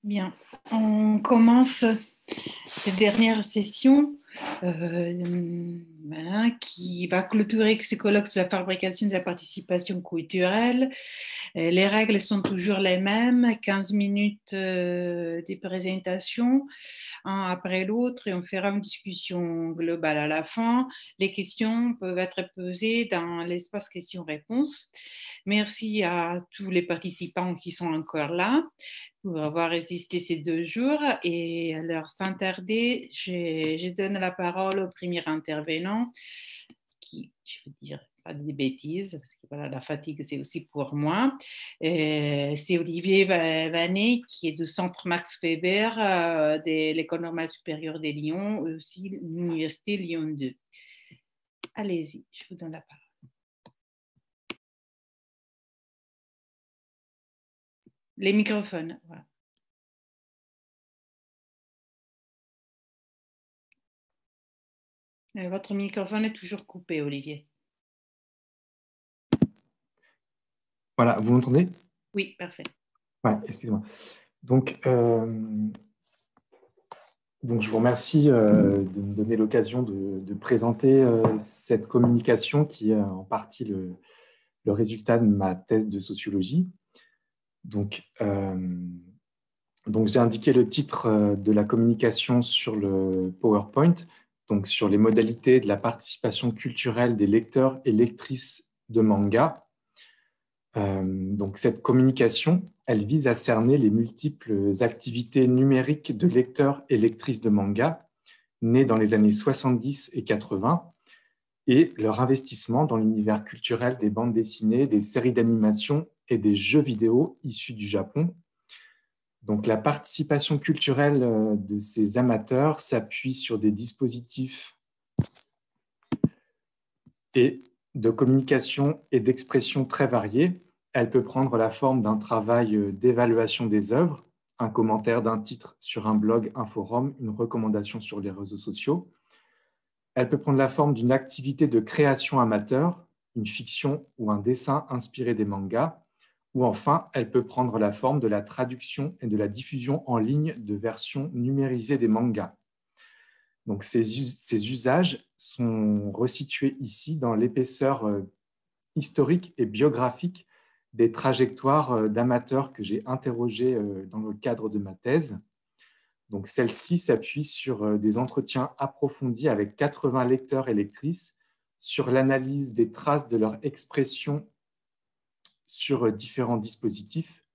Bien, on commence cette dernière session voilà, qui va clôturer ce colloque sur la fabrication de la participation culturelle. Les règles sont toujours les mêmes, 15 minutes de présentation, un après l'autre, et on fera une discussion globale à la fin. Les questions peuvent être posées dans l'espace questions-réponses. Merci à tous les participants qui sont encore là pour avoir résisté ces 2 jours. Et alors, sans tarder, je donne la parole au premier intervenant qui, je veux dire, pas des bêtises, parce que voilà, la fatigue, c'est aussi pour moi. C'est Olivier Vanet, qui est du Centre Max Weber de l'École normale supérieure de Lyon, et aussi l'Université Lyon 2. Allez-y, je vous donne la parole. Les microphones, voilà. Votre microphone est toujours coupé, Olivier. Voilà, vous m'entendez? Oui, parfait. Ouais, excusez-moi. Donc, je vous remercie de me donner l'occasion de présenter cette communication qui est en partie le résultat de ma thèse de sociologie. Donc, j'ai indiqué le titre de la communication sur le PowerPoint, donc sur les modalités de la participation culturelle des lecteurs et lectrices de manga. Donc, cette communication, elle vise à cerner les multiples activités numériques de lecteurs et lectrices de manga nés dans les années 70 et 80 et leur investissement dans l'univers culturel des bandes dessinées, des séries d'animation et des jeux vidéo issus du Japon. Donc, la participation culturelle de ces amateurs s'appuie sur des dispositifs et de communication et d'expression très variés. Elle peut prendre la forme d'un travail d'évaluation des œuvres, un commentaire d'un titre sur un blog, un forum, une recommandation sur les réseaux sociaux. Elle peut prendre la forme d'une activité de création amateur, une fiction ou un dessin inspiré des mangas. Ou enfin, elle peut prendre la forme de la traduction et de la diffusion en ligne de versions numérisées des mangas. Donc, ces usages sont resitués ici dans l'épaisseur historique et biographique des trajectoires d'amateurs que j'ai interrogés dans le cadre de ma thèse. Donc, celle-ci s'appuie sur des entretiens approfondis avec 80 lecteurs et lectrices sur l'analyse des traces de leur expression sur différents dispositifs,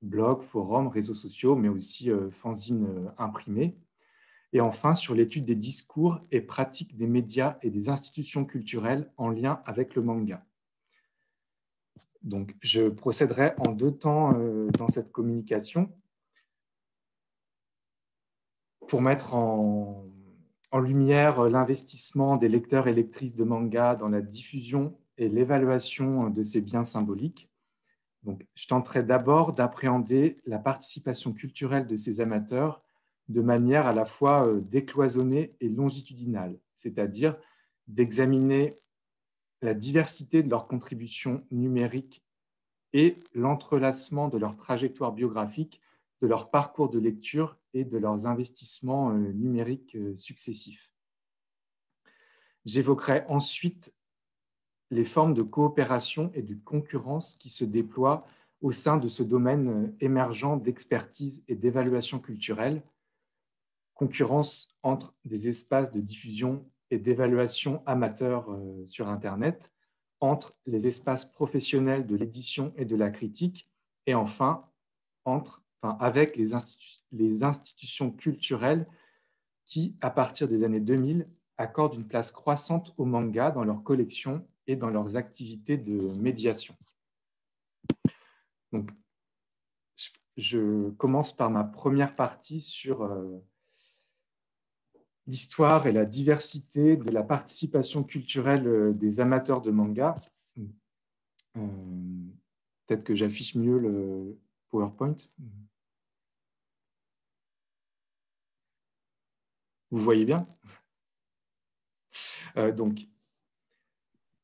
blogs, forums, réseaux sociaux, mais aussi fanzines imprimés. Et enfin, sur l'étude des discours et pratiques des médias et des institutions culturelles en lien avec le manga. Donc, je procéderai en 2 temps dans cette communication pour mettre en lumière l'investissement des lecteurs et lectrices de manga dans la diffusion et l'évaluation de ces biens symboliques. Donc, je tenterai d'abord d'appréhender la participation culturelle de ces amateurs de manière à la fois décloisonnée et longitudinale, c'est-à-dire d'examiner la diversité de leurs contributions numériques et l'entrelacement de leur trajectoire biographique, de leur parcours de lecture et de leurs investissements numériques successifs. J'évoquerai ensuite les formes de coopération et de concurrence qui se déploient au sein de ce domaine émergent d'expertise et d'évaluation culturelle, concurrence entre des espaces de diffusion et d'évaluation amateurs sur Internet, entre les espaces professionnels de l'édition et de la critique, et enfin, avec les institutions culturelles qui, à partir des années 2000, accordent une place croissante au manga dans leurs collections et dans leurs activités de médiation. Donc, je commence par ma première partie sur l'histoire et la diversité de la participation culturelle des amateurs de manga. Peut-être que j'affiche mieux le PowerPoint. Vous voyez bien? Donc,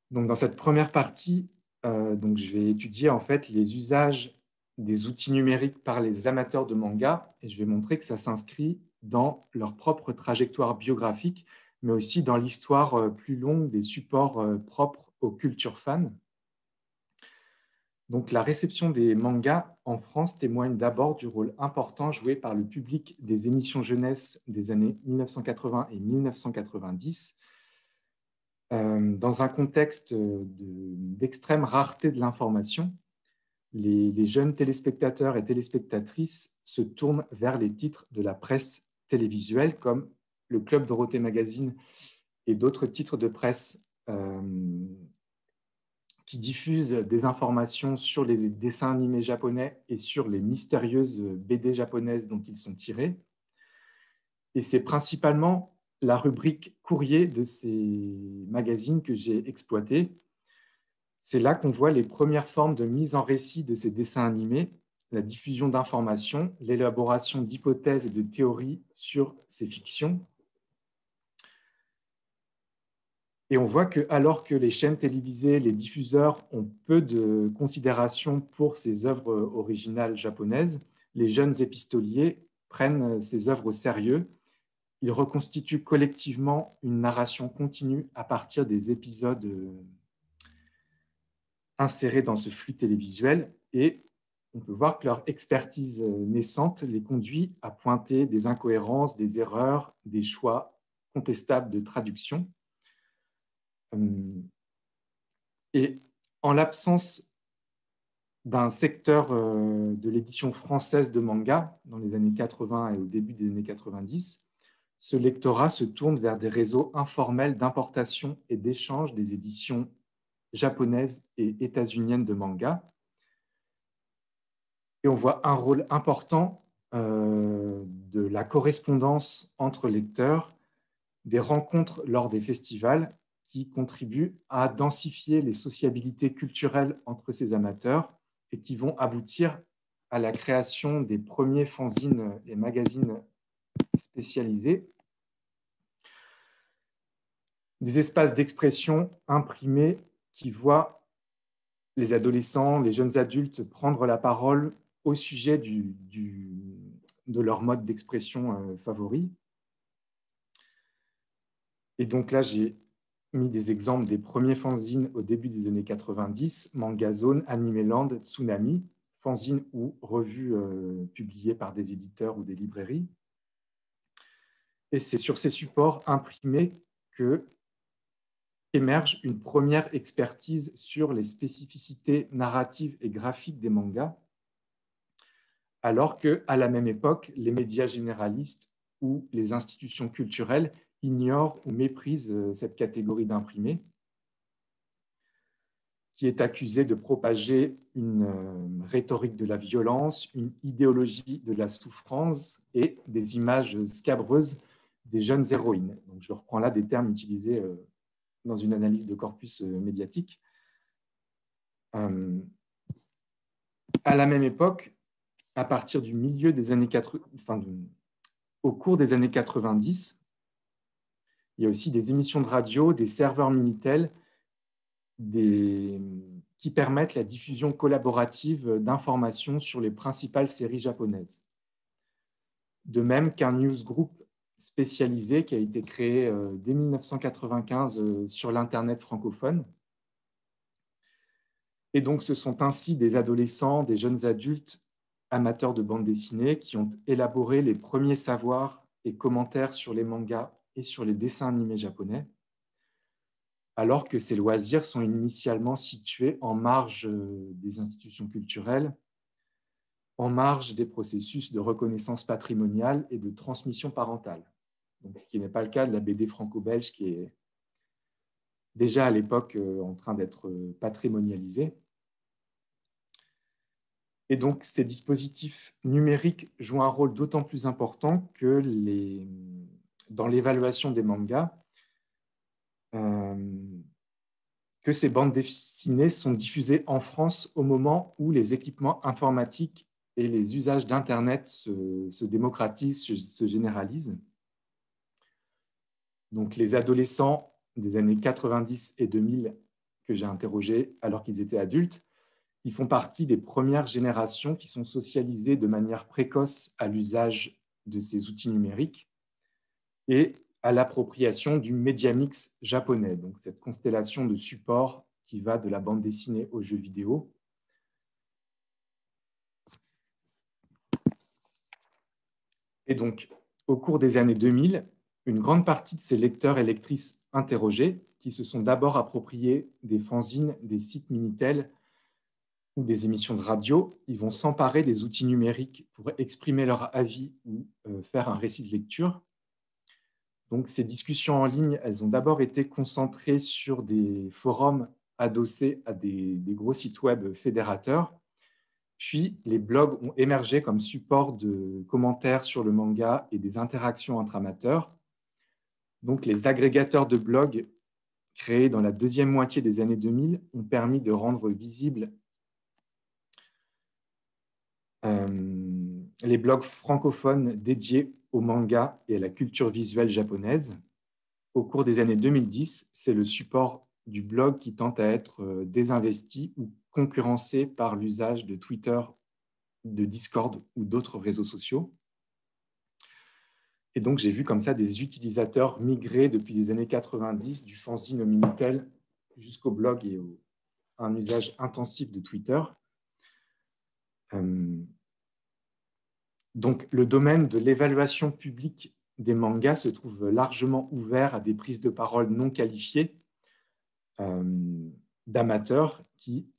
dans cette première partie, je vais étudier en fait les usages des outils numériques par les amateurs de manga, et je vais montrer que ça s'inscrit dans leur propre trajectoire biographique, mais aussi dans l'histoire plus longue des supports propres aux cultures fans. Donc, la réception des mangas en France témoigne d'abord du rôle important joué par le public des émissions jeunesse des années 1980 et 1990, dans un contexte d'extrême rareté de l'information. Les jeunes téléspectateurs et téléspectatrices se tournent vers les titres de la presse télévisuelle comme le Club Dorothée Magazine et d'autres titres de presse qui diffusent des informations sur les dessins animés japonais et sur les mystérieuses BD japonaises dont ils sont tirés. Et c'est principalement la rubrique courrier de ces magazines que j'ai exploité. C'est là qu'on voit les premières formes de mise en récit de ces dessins animés, la diffusion d'informations, l'élaboration d'hypothèses et de théories sur ces fictions. Et on voit que, alors que les chaînes télévisées, les diffuseurs ont peu de considération pour ces œuvres originales japonaises, les jeunes épistoliers prennent ces œuvres au sérieux. Ils reconstituent collectivement une narration continue à partir des épisodes insérés dans ce flux télévisuel, et on peut voir que leur expertise naissante les conduit à pointer des incohérences, des erreurs, des choix contestables de traduction. Et en l'absence d'un secteur de l'édition française de manga dans les années 80 et au début des années 90, ce lectorat se tourne vers des réseaux informels d'importation et d'échange des éditions japonaises et états-uniennes de manga. Et on voit un rôle important de la correspondance entre lecteurs, des rencontres lors des festivals qui contribuent à densifier les sociabilités culturelles entre ces amateurs et qui vont aboutir à la création des premiers fanzines et magazines spécialisés, des espaces d'expression imprimés qui voient les adolescents, les jeunes adultes prendre la parole au sujet de leur mode d'expression favori. Et donc là, j'ai mis des exemples des premiers fanzines au début des années 90, Manga Zone, Animeland, Tsunami, fanzines ou revues publiées par des éditeurs ou des librairies. Et c'est sur ces supports imprimés que émerge une première expertise sur les spécificités narratives et graphiques des mangas, alors qu'à la même époque, les médias généralistes ou les institutions culturelles ignorent ou méprisent cette catégorie d'imprimés, qui est accusée de propager une rhétorique de la violence, une idéologie de la souffrance et des images scabreuses des jeunes héroïnes. Donc, je reprends là des termes utilisés dans une analyse de corpus médiatique. À la même époque, à partir du milieu des années 80, au cours des années 90, il y a aussi des émissions de radio, des serveurs Minitel, qui permettent la diffusion collaborative d'informations sur les principales séries japonaises. De même qu'un newsgroup spécialisé qui a été créé dès 1995 sur l'Internet francophone. Et donc, ce sont ainsi des adolescents, des jeunes adultes amateurs de bande dessinée qui ont élaboré les premiers savoirs et commentaires sur les mangas et sur les dessins animés japonais, alors que ces loisirs sont initialement situés en marge des institutions culturelles, en marge des processus de reconnaissance patrimoniale et de transmission parentale. Donc, ce qui n'est pas le cas de la BD franco-belge qui est déjà à l'époque en train d'être patrimonialisée. Et donc, ces dispositifs numériques jouent un rôle d'autant plus important que dans l'évaluation des mangas, que ces bandes dessinées sont diffusées en France au moment où les équipements informatiques et les usages d'Internet se démocratisent, se généralisent. Donc, les adolescents des années 90 et 2000 que j'ai interrogés alors qu'ils étaient adultes Ils font partie des premières générations qui sont socialisées de manière précoce à l'usage de ces outils numériques et à l'appropriation du média mix japonais, donc cette constellation de supports qui va de la bande dessinée aux jeux vidéo. Et donc, au cours des années 2000, une grande partie de ces lecteurs et lectrices interrogés, qui se sont d'abord appropriés des fanzines, des sites Minitel ou des émissions de radio, ils vont s'emparer des outils numériques pour exprimer leur avis ou faire un récit de lecture. Donc, ces discussions en ligne, elles ont d'abord été concentrées sur des forums adossés à des gros sites web fédérateurs. Puis, les blogs ont émergé comme support de commentaires sur le manga et des interactions entre amateurs. Donc, les agrégateurs de blogs créés dans la deuxième moitié des années 2000 ont permis de rendre visibles les blogs francophones dédiés au manga et à la culture visuelle japonaise. Au cours des années 2010, c'est le support du blog qui tente à être désinvesti ou concurrencé par l'usage de Twitter, de Discord ou d'autres réseaux sociaux. Et donc, j'ai vu comme ça des utilisateurs migrer depuis les années 90 du fanzine au Minitel jusqu'au blog et à un usage intensif de Twitter. Donc, le domaine de l'évaluation publique des mangas se trouve largement ouvert à des prises de parole non qualifiées d'amateurs qui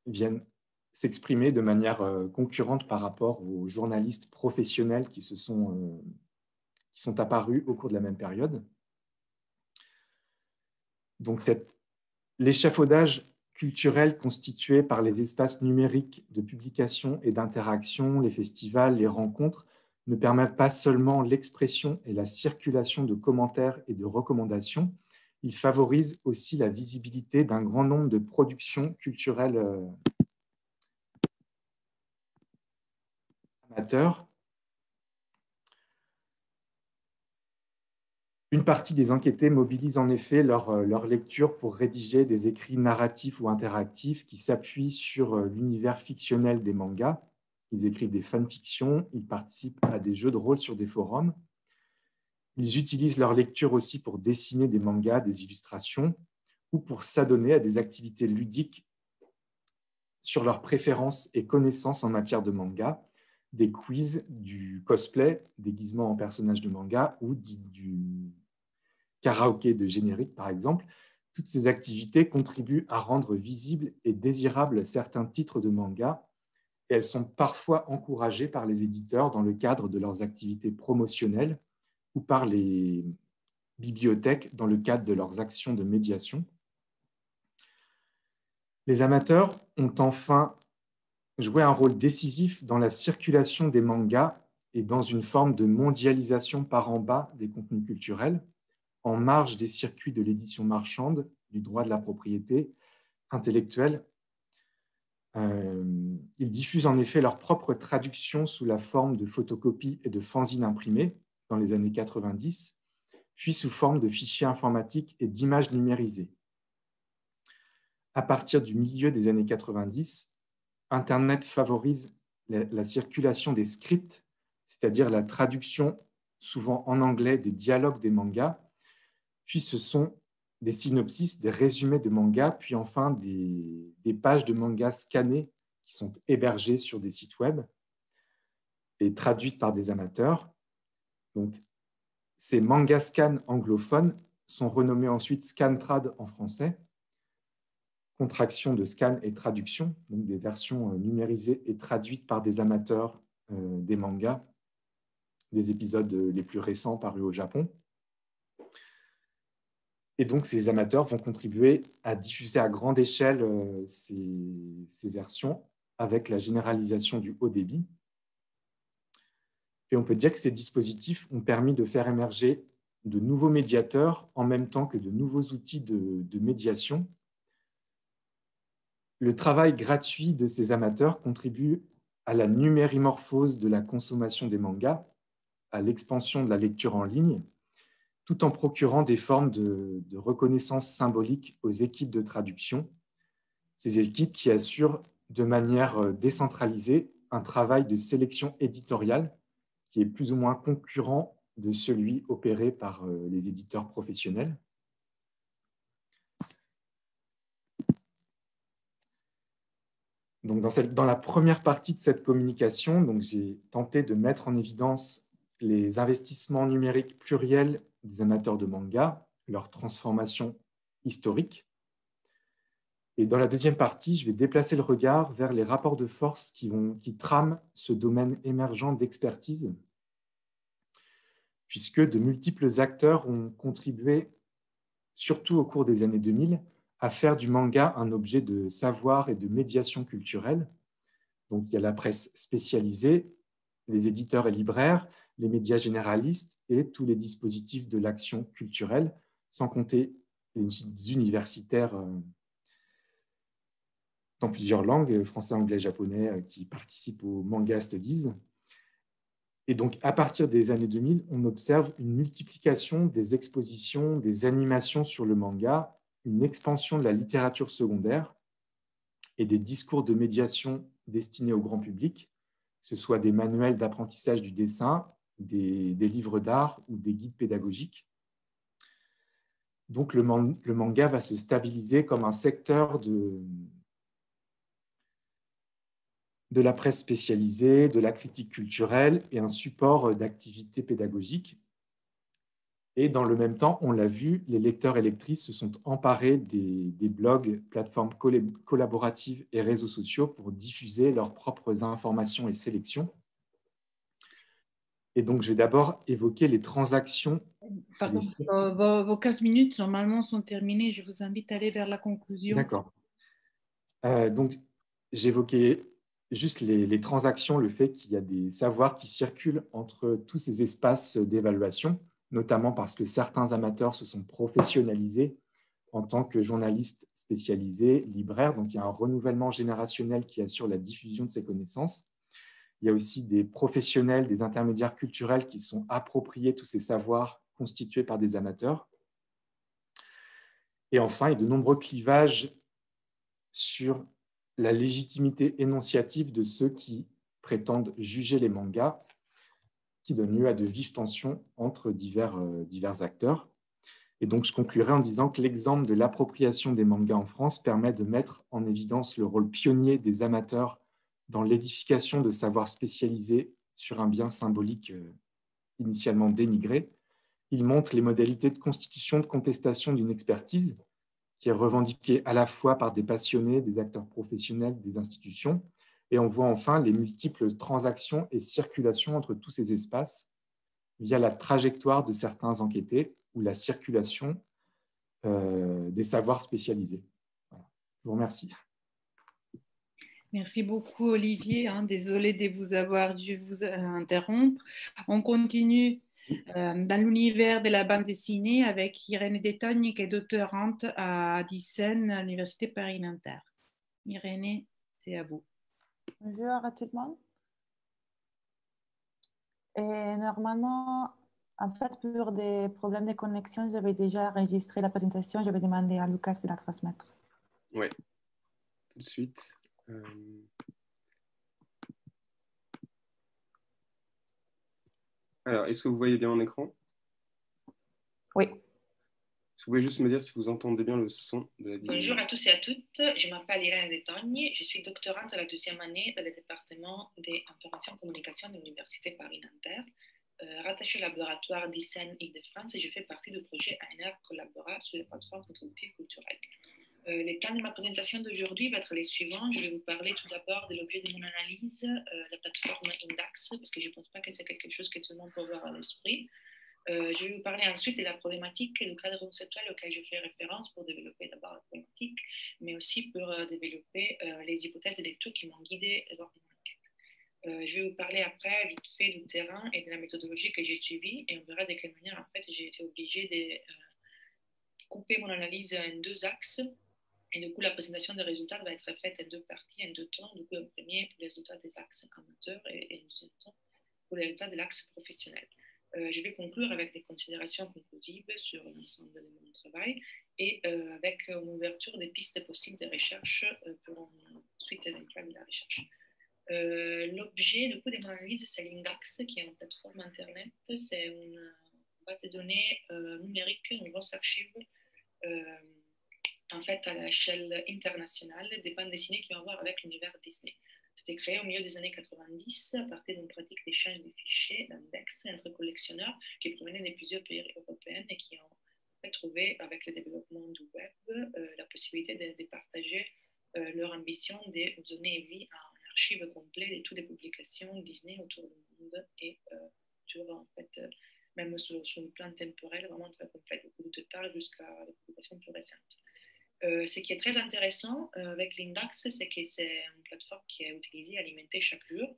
viennent s'exprimer de manière concurrente par rapport aux journalistes professionnels qui sont apparus au cours de la même période. Donc, l'échafaudage culturel constitué par les espaces numériques de publication et d'interaction, les festivals, les rencontres, ne permettent pas seulement l'expression et la circulation de commentaires et de recommandations, il favorise aussi la visibilité d'un grand nombre de productions culturelles amateurs. Une partie des enquêtés mobilise en effet leur lecture pour rédiger des écrits narratifs ou interactifs qui s'appuient sur l'univers fictionnel des mangas. Ils écrivent des fanfictions, ils participent à des jeux de rôle sur des forums. Ils utilisent leur lecture aussi pour dessiner des mangas, des illustrations, ou pour s'adonner à des activités ludiques sur leurs préférences et connaissances en matière de manga, des quiz, du cosplay, déguisement en personnage de manga ou du karaoké de générique, par exemple. Toutes ces activités contribuent à rendre visibles et désirables certains titres de manga et elles sont parfois encouragées par les éditeurs dans le cadre de leurs activités promotionnelles ou par les bibliothèques dans le cadre de leurs actions de médiation. Les amateurs ont enfin joué un rôle décisif dans la circulation des mangas et dans une forme de mondialisation par en bas des contenus culturels, en marge des circuits de l'édition marchande, du droit de la propriété intellectuelle. Ils diffusent en effet leur propre traduction sous la forme de photocopies et de fanzines imprimées dans les années 90, puis sous forme de fichiers informatiques et d'images numérisées. À partir du milieu des années 90, Internet favorise la circulation des scripts, c'est-à-dire la traduction souvent en anglais des dialogues des mangas, puis ce sont des synopsis, des résumés de mangas, puis enfin des pages de mangas scannées qui sont hébergées sur des sites web et traduites par des amateurs. Donc, ces mangas scan anglophones sont renommés ensuite Scantrad en français, contraction de scan et traduction, donc des versions numérisées et traduites par des amateurs des mangas, des épisodes les plus récents parus au Japon. Et donc, ces amateurs vont contribuer à diffuser à grande échelle ces versions avec la généralisation du haut débit. Et on peut dire que ces dispositifs ont permis de faire émerger de nouveaux médiateurs en même temps que de nouveaux outils de médiation. Le travail gratuit de ces amateurs contribue à la numérimorphose de la consommation des mangas, à l'expansion de la lecture en ligne, tout en procurant des formes de reconnaissance symbolique aux équipes de traduction, ces équipes qui assurent de manière décentralisée un travail de sélection éditoriale qui est plus ou moins concurrent de celui opéré par les éditeurs professionnels. Donc dans la première partie de cette communication, j'ai tenté de mettre en évidence les investissements numériques pluriels des amateurs de manga, leur transformation historique. Et dans la deuxième partie, je vais déplacer le regard vers les rapports de force qui trament ce domaine émergent d'expertise, puisque de multiples acteurs ont contribué, surtout au cours des années 2000, à faire du manga un objet de savoir et de médiation culturelle. Donc, il y a la presse spécialisée, les éditeurs et libraires, les médias généralistes et tous les dispositifs de l'action culturelle, sans compter les universitaires dans plusieurs langues, français, anglais, japonais, qui participent aux Manga Studies. Et donc, à partir des années 2000, on observe une multiplication des expositions, des animations sur le manga, une expansion de la littérature secondaire et des discours de médiation destinés au grand public, que ce soit des manuels d'apprentissage du dessin, des livres d'art ou des guides pédagogiques. Donc, le manga va se stabiliser comme un secteur de la presse spécialisée, de la critique culturelle et un support d'activité pédagogique. Et dans le même temps, on l'a vu, les lecteurs et lectrices se sont emparés des blogs, plateformes collaboratives et réseaux sociaux pour diffuser leurs propres informations et sélections. Et donc, je vais d'abord évoquer les transactions. Pardon, vos 15 minutes normalement sont terminées. Je vous invite à aller vers la conclusion. D'accord. Donc, j'évoquais juste les transactions, le fait qu'il y a des savoirs qui circulent entre tous ces espaces d'évaluation, notamment parce que certains amateurs se sont professionnalisés en tant que journalistes spécialisés, libraires. Donc, il y a un renouvellement générationnel qui assure la diffusion de ces connaissances. Il y a aussi des professionnels, des intermédiaires culturels qui sont appropriés tous ces savoirs constitués par des amateurs. Et enfin, il y a de nombreux clivages sur la légitimité énonciative de ceux qui prétendent juger les mangas, qui donne lieu à de vives tensions entre divers acteurs. Et donc, je conclurai en disant que l'exemple de l'appropriation des mangas en France permet de mettre en évidence le rôle pionnier des amateurs dans l'édification de savoirs spécialisés sur un bien symbolique initialement dénigré. Il montre les modalités de constitution, de contestation d'une expertise qui est revendiquée à la fois par des passionnés, des acteurs professionnels, des institutions. Et on voit enfin les multiples transactions et circulations entre tous ces espaces via la trajectoire de certains enquêtés ou la circulation des savoirs spécialisés. Voilà. Je vous remercie. Merci beaucoup, Olivier. Désolée de vous avoir dû vous interrompre. On continue dans l'univers de la bande dessinée avec Irène Detogne, qui est doctorante à Dicen, à l'Université Paris-Nanterre. Irène, c'est à vous. Bonjour à tout le monde. Et normalement, en fait, pour des problèmes de connexion, j'avais déjà enregistré la présentation. Je vais demander à Lucas de la transmettre. Oui, tout de suite. Alors, est-ce que vous voyez bien mon écran? Oui. Est-ce que vous pouvez juste me dire si vous entendez bien le son de la vidéo? Bonjour à tous et à toutes, je m'appelle Irène Detogne, je suis doctorante à la deuxième année dans le département des informations et communications de l'Université Paris-Nanterre, rattachée au laboratoire d'ICEN Île-de-France et je fais partie du projet ANR Collabora sur les plateformes contributives culturelles. Les plans de ma présentation d'aujourd'hui vont être les suivants. Je vais vous parler tout d'abord de l'objet de mon analyse, la plateforme Indax, parce que je ne pense pas que c'est quelque chose que tout le monde peut avoir à l'esprit. Je vais vous parler ensuite de la problématique et du cadre conceptuel auquel je fais référence pour développer d'abord la problématique, mais aussi pour développer les hypothèses de lecture qui m'ont guidée lors de mon enquête. Je vais vous parler après vite fait du terrain et de la méthodologie que j'ai suivie et on verra de quelle manière en fait j'ai été obligée de couper mon analyse en deux axes. Et du coup, la présentation des résultats va être faite en deux parties, en deux temps. Du coup, un premier pour les résultats des axes amateurs et un deuxième temps pour les résultats de l'axe professionnel. Je vais conclure avec des considérations conclusives sur l'ensemble de mon travail et avec une ouverture des pistes possibles de recherche pour suite éventuelle de la recherche. L'objet du coup, de mon analyse, c'est l'Indax, qui est une plateforme Internet. C'est une base de données numérique, une grosse archive en fait à l'échelle internationale des bandes dessinées qui ont à voir avec l'univers Disney. C'était créé au milieu des années 90 à partir d'une pratique d'échange de fichiers, d'index, entre collectionneurs qui provenaient de plusieurs pays européens et qui ont trouvé, avec le développement du web, la possibilité de partager leur ambition de donner vie à un archive complet de toutes les publications Disney autour du monde et sur, en fait, même sur le plan temporel, vraiment très complet, du départ jusqu'à la publication plus récente. Ce qui est très intéressant avec l'Indax, c'est que c'est une plateforme qui est utilisée, alimentée chaque jour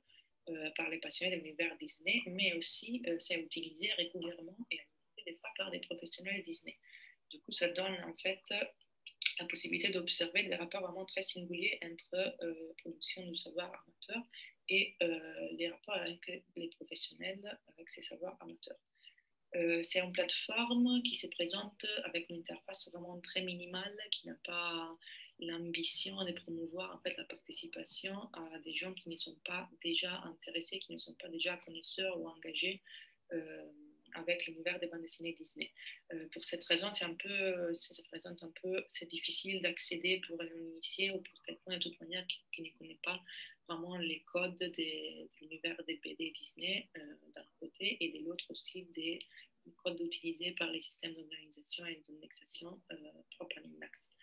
par les passionnés de l'univers Disney, mais aussi c'est utilisé régulièrement et alimenté des fois par des professionnels Disney. Du coup, ça donne en fait la possibilité d'observer des rapports vraiment très singuliers entre production du savoir amateur et les rapports avec les professionnels avec ces savoirs amateurs. C'est une plateforme qui se présente avec une interface vraiment très minimale, qui n'a pas l'ambition de promouvoir en fait la participation à des gens qui ne sont pas déjà intéressés, qui ne sont pas déjà connaisseurs ou engagés avec l'univers des bandes dessinées Disney. Pour cette raison, c'est difficile d'accéder pour l'initié ou pour quelqu'un de toute manière qui ne connaît pas vraiment les codes de l'univers des BD Disney d'un côté et de l'autre aussi des codes utilisés par les systèmes d'organisation et d'indexation propres à l'Indax.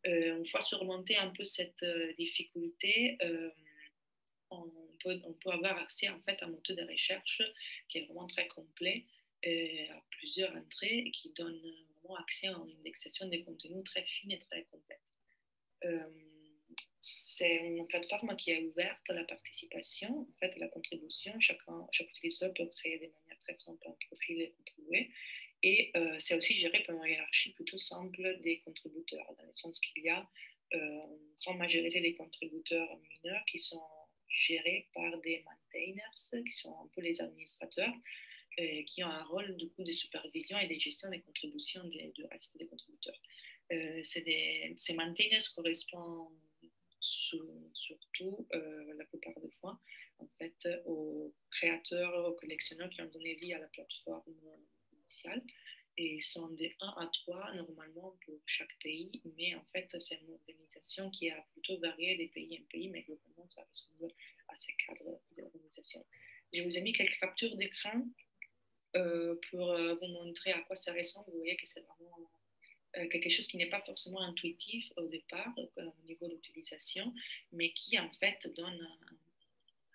Une fois surmonté un peu cette difficulté, on peut avoir accès en fait à un moteur de recherche qui est vraiment très complet, à plusieurs entrées et qui donne vraiment accès à une indexation des contenus très fine et très complète. C'est une plateforme qui est ouverte à la participation, en fait, à la contribution. Chaque utilisateur peut créer de manière très simple un profil et contribuer. Et c'est aussi géré par une hiérarchie plutôt simple des contributeurs, dans le sens qu'il y a une grande majorité des contributeurs mineurs qui sont gérés par des maintainers, qui sont un peu les administrateurs, qui ont un rôle du coup de supervision et de gestion des contributions du reste des contributeurs. Ces maintainers correspondent surtout la plupart des fois en fait aux créateurs, aux collectionneurs qui ont donné vie à la plateforme initiale et sont de 1 à 3 normalement pour chaque pays, mais en fait c'est une organisation qui a plutôt varié de pays en pays, mais globalement ça ressemble à ces cadres d'organisation. Je vous ai mis quelques captures d'écran pour vous montrer à quoi ça ressemble. Vous voyez que c'est vraiment quelque chose qui n'est pas forcément intuitif au départ au niveau de l'utilisation, mais qui en fait donne un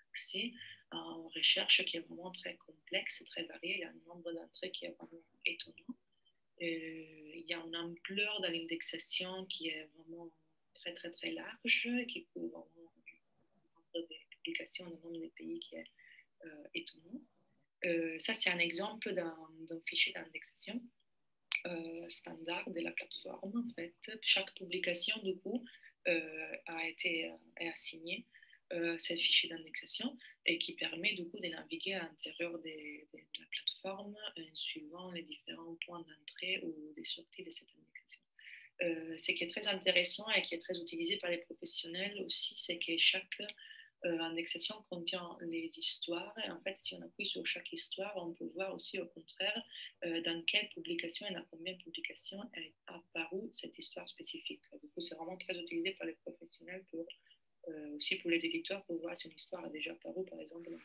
accès à une recherche qui est vraiment très complexe, très variée. Il y a un nombre d'entrées qui est vraiment étonnant. Il y a une ampleur de l'indexation qui est vraiment très très très large, qui couvre vraiment le nombre de publications, le nombre de pays qui est étonnant. Ça, c'est un exemple d'un fichier d'indexation standard de la plateforme. En fait, chaque publication, du coup, est assignée ce fichier d'indexation et qui permet, du coup, de naviguer à l'intérieur de la plateforme suivant les différents points d'entrée ou de sortie de cette indexation. Ce qui est très intéressant et qui est très utilisé par les professionnels aussi, c'est que chaque indexation contient les histoires et en fait si on appuie sur chaque histoire on peut voir aussi au contraire dans quelle publication et dans combien de publications est apparue cette histoire spécifique. Du coup c'est vraiment très utilisé par les professionnels pour aussi pour les éditeurs pour voir si une histoire a déjà apparu par exemple dans un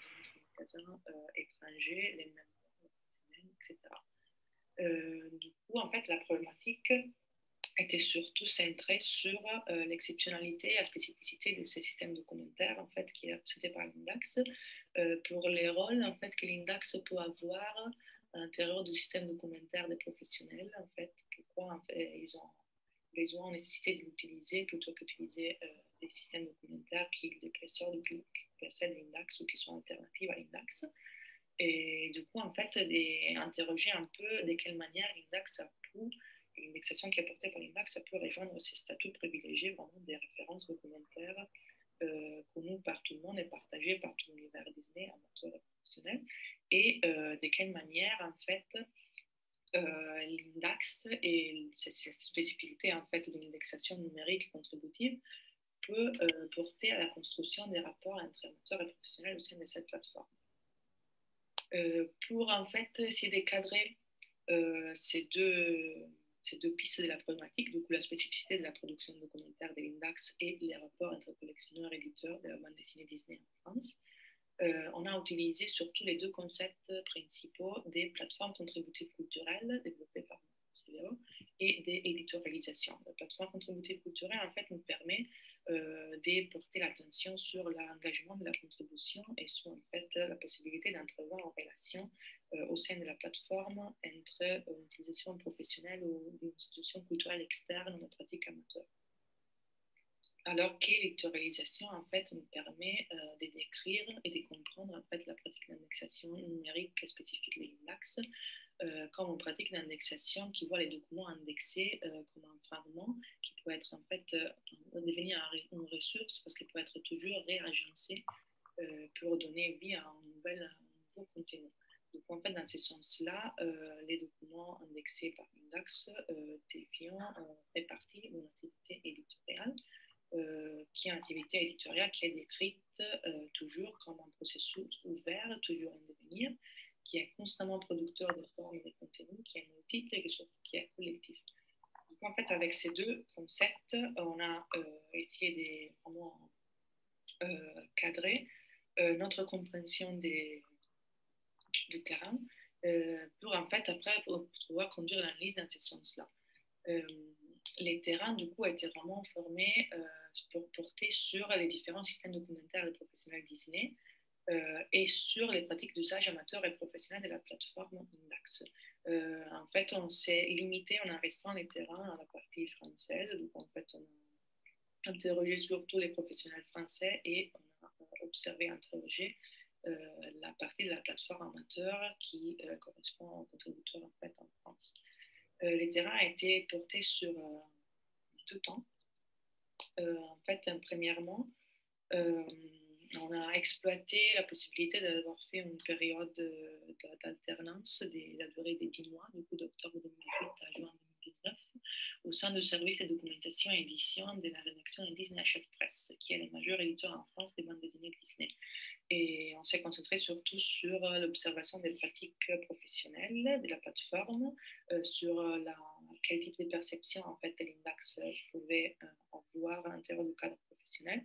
magasin étranger, les mêmes semaines, etc. Du coup en fait la problématique était surtout centré sur l'exceptionnalité et la spécificité de ces systèmes de commentaires en fait, qui est représentée par l'Indax, pour les rôles en fait, que l'Indax peut avoir à l'intérieur du système de commentaires des professionnels. En fait, pourquoi en fait, ils ont besoin, nécessité de l'utiliser plutôt qu'utiliser des systèmes de commentaires qui précèdent l'Indax ou qui sont alternatives à l'Indax. Et du coup, en fait, interroger un peu de quelle manière l'Indax a pu l'indexation qui est portée par l'Indax, ça peut rejoindre ces statuts privilégiés, vraiment des références de commentaires connus par tout le monde et partagés par tout l'univers Disney, amateur et professionnel, et de quelle manière, en fait, l'Indax et ces spécificités en fait, de l'indexation numérique contributive peut porter à la construction des rapports entre amateurs et professionnels au sein de cette plateforme. Pour en fait essayer de cadrer ces deux pistes de la problématique, du coup la spécificité de la production documentaire de l'Indax et les rapports entre collectionneurs et éditeurs de la bande dessinée Disney en France, on a utilisé surtout les deux concepts principaux des plateformes contributives culturelles développées par CVO et des éditorialisations. La plateforme contributive culturelle, en fait, nous permet de porter l'attention sur l'engagement de la contribution et sur, en fait, la possibilité d'entrevoir en relation au sein de la plateforme entre une utilisation professionnelle ou une institution culturelle externe ou une pratique amateur. Alors que l'éditorialisation, en fait, nous permet de décrire et de comprendre, en fait, la pratique d'indexation numérique spécifique de l'Indax comme une pratique d'indexation qui voit les documents indexés comme un fragment qui peut être, en fait, devenir une ressource parce qu'il peut être toujours réagencé pour donner vie à un nouveau contenu. Donc, en fait, dans ce sens-là, les documents indexés par l'Indax fait partie d'une activité éditoriale qui est une activité éditoriale qui est décrite toujours comme un processus ouvert, toujours en devenir, qui est constamment producteur de formes et de contenus, qui est multiple et surtout qui est collectif. Donc, en fait, avec ces deux concepts, on a essayé de vraiment cadrer notre compréhension du terrain pour, en fait, après, pour pouvoir conduire l'analyse dans ce sens-là. Les terrains, du coup, étaient vraiment formés pour porter sur les différents systèmes documentaires des professionnels Disney et sur les pratiques d'usage amateur et professionnel de la plateforme Indax. En fait, on s'est limité en restant les terrains à la partie française. Donc, en fait, on a interrogé surtout les professionnels français et on a observé, interrogé la partie de la plateforme amateur qui correspond aux contributeurs, en fait, en France. Les terrains a été portés sur deux temps. En fait, premièrement, on a exploité la possibilité d'avoir fait une période d'alternance de la durée des 10 mois, du coup d'octobre 2008 à juin 2019, au sein du service de documentation et édition de la rédaction de Disney Hachette Presse, qui est le majeur éditeur en France des bandes dessinées Disney. Et on s'est concentré surtout sur l'observation des pratiques professionnelles de la plateforme, sur quel type de perception en fait l'Indax pouvait avoir à l'intérieur du cadre professionnel,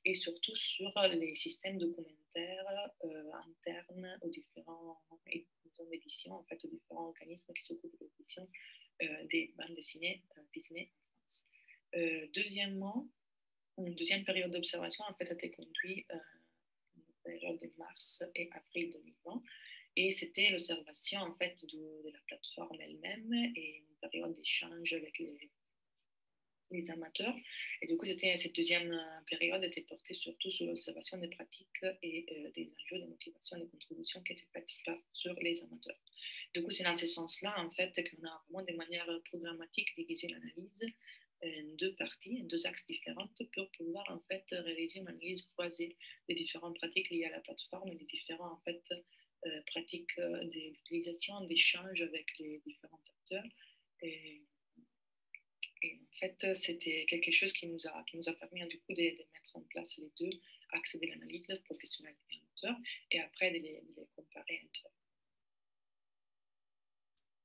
et surtout sur les systèmes documentaires internes aux différents maisons d'édition, en fait, aux différents organismes qui s'occupent de l'édition des bandes dessinées Disney en France. Deuxièmement, une deuxième période d'observation en fait, a été conduite période de mars et avril 2020, et c'était l'observation en fait de la plateforme elle-même et une période d'échange avec les amateurs. Et du coup, cette deuxième période était portée surtout sur l'observation des pratiques et des enjeux de motivation et de contribution qui étaient faites sur les amateurs. Du coup, c'est dans ce sens-là, en fait, qu'on a vraiment de manière programmatique divisé l'analyse en deux parties, en deux axes différents pour pouvoir, en fait, réaliser une analyse croisée des différentes pratiques liées à la plateforme et des différentes, en fait, pratiques d'utilisation, d'échange avec les différents acteurs. Et en fait, c'était quelque chose qui nous a permis du coup de mettre en place les deux axes de l'analyse, professionnelle et amateur, et après de les comparer entre eux.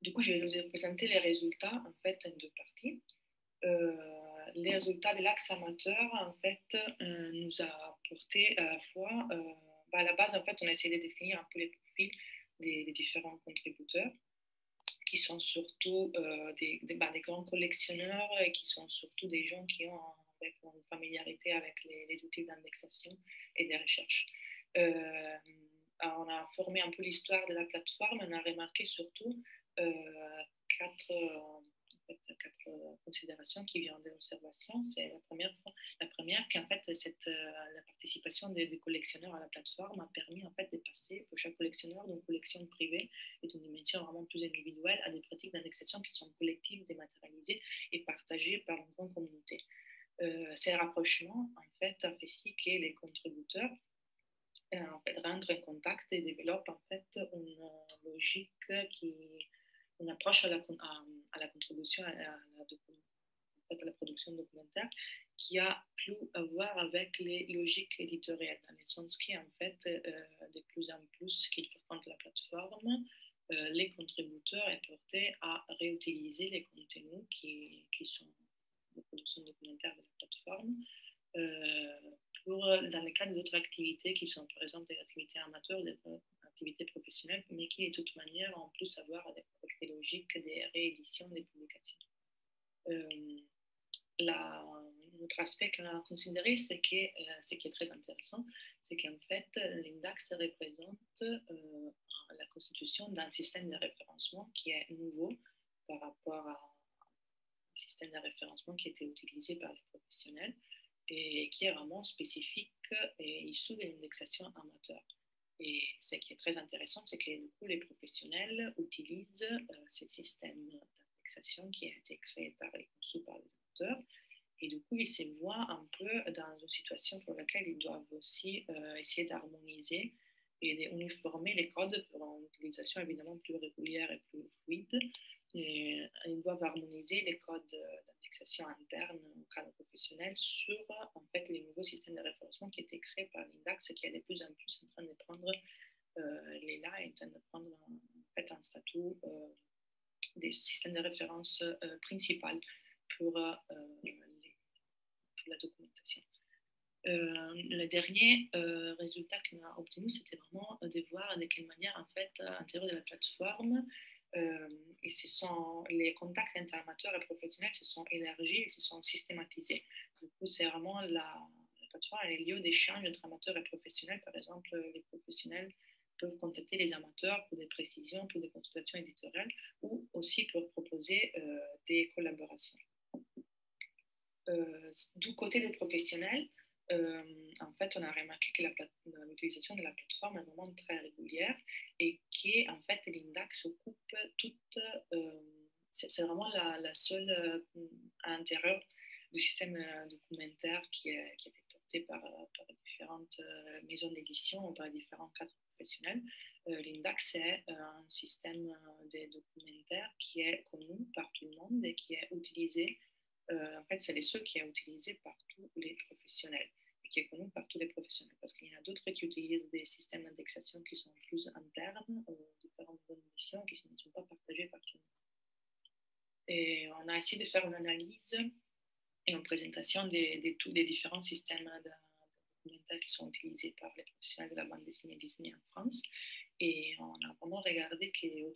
Du coup, je vais vous présenter les résultats en fait en deux parties. Les résultats de l'axe amateur en fait nous a apporté à la fois, à la base en fait, on a essayé de définir un peu les profils des différents contributeurs, qui sont surtout des grands collectionneurs et qui sont surtout des gens qui ont une familiarité avec les outils d'indexation et de recherche. On a formé un peu l'histoire de la plateforme, on a remarqué surtout quatre considérations qui viennent de l'observation. C'est la première qu'en fait, la participation des collectionneurs à la plateforme a permis en fait de passer pour chaque collectionneur d'une collection privée et d'une dimension vraiment plus individuelle à des pratiques d'indexation qui sont collectives, dématérialisées et partagées par une grande communauté. Ces rapprochements en fait a fait si que les contributeurs en fait, rentrent en contact et développent en fait une logique une approche à la contribution à la fait, la production documentaire qui a plus à voir avec les logiques éditoriales, dans le sens qu'en fait, de plus en plus qu'ils fréquentent la plateforme, les contributeurs est porté à réutiliser les contenus qui sont de production documentaire de la plateforme dans le cas d'autres activités qui sont par exemple des activités amateurs, des activités professionnelles, mais qui de toute manière ont plus à voir avec les logiques des rééditions des publications. Notre aspect qu'on a considéré, c'est que ce qui est très intéressant, c'est qu'en fait, l'index représente la constitution d'un système de référencement qui est nouveau par rapport à un système de référencement qui était utilisé par les professionnels et qui est vraiment spécifique et issu de l'indexation amateur. Et ce qui est très intéressant, c'est que du coup, les professionnels utilisent ce système d'indexation qui a été créé et conçu par les amateurs. Et du coup, ils se voient un peu dans une situation pour laquelle ils doivent aussi essayer d'harmoniser et d'uniformer les codes pour une utilisation évidemment plus régulière et plus fluide. Et ils doivent harmoniser les codes d'indexation interne au cadre professionnel sur en fait, les nouveaux systèmes de référencement qui étaient créés par l'Indax et qui est de plus en plus en train de prendre l'ELA est en train de prendre en fait, un statut des systèmes de référence principal pour la documentation. Le dernier résultat qu'on a obtenu, c'était vraiment de voir de quelle manière, en fait, à l'intérieur de la plateforme, et les contacts interamateurs et professionnels se sont élargis et se sont systématisés. Du coup, c'est vraiment la plateforme est le lieu d'échange entre amateurs et professionnels. Par exemple, les professionnels peuvent contacter les amateurs pour des précisions, pour des consultations éditoriales ou aussi pour proposer des collaborations. Du côté des professionnels, en fait, on a remarqué que l'utilisation de la plateforme est vraiment très régulière et que, en fait, l'Indax occupe toute. C'est vraiment la seule à l'intérieur du système documentaire qui a été porté par différentes maisons d'édition ou par différents cadres professionnels. L'Indax est un système de documentaire qui est connu par tout le monde et qui est utilisé. En fait, c'est le seul qui est utilisé par tous les professionnels et qui est connu par tous les professionnels parce qu'il y en a d'autres qui utilisent des systèmes d'indexation qui sont plus internes différentes éditions qui ne sont pas partagées par tout le monde. Et on a essayé de faire une analyse et une présentation de tous les différents systèmes documentaires qui sont utilisés par les professionnels de la bande dessinée Disney en France. Et on a vraiment regardé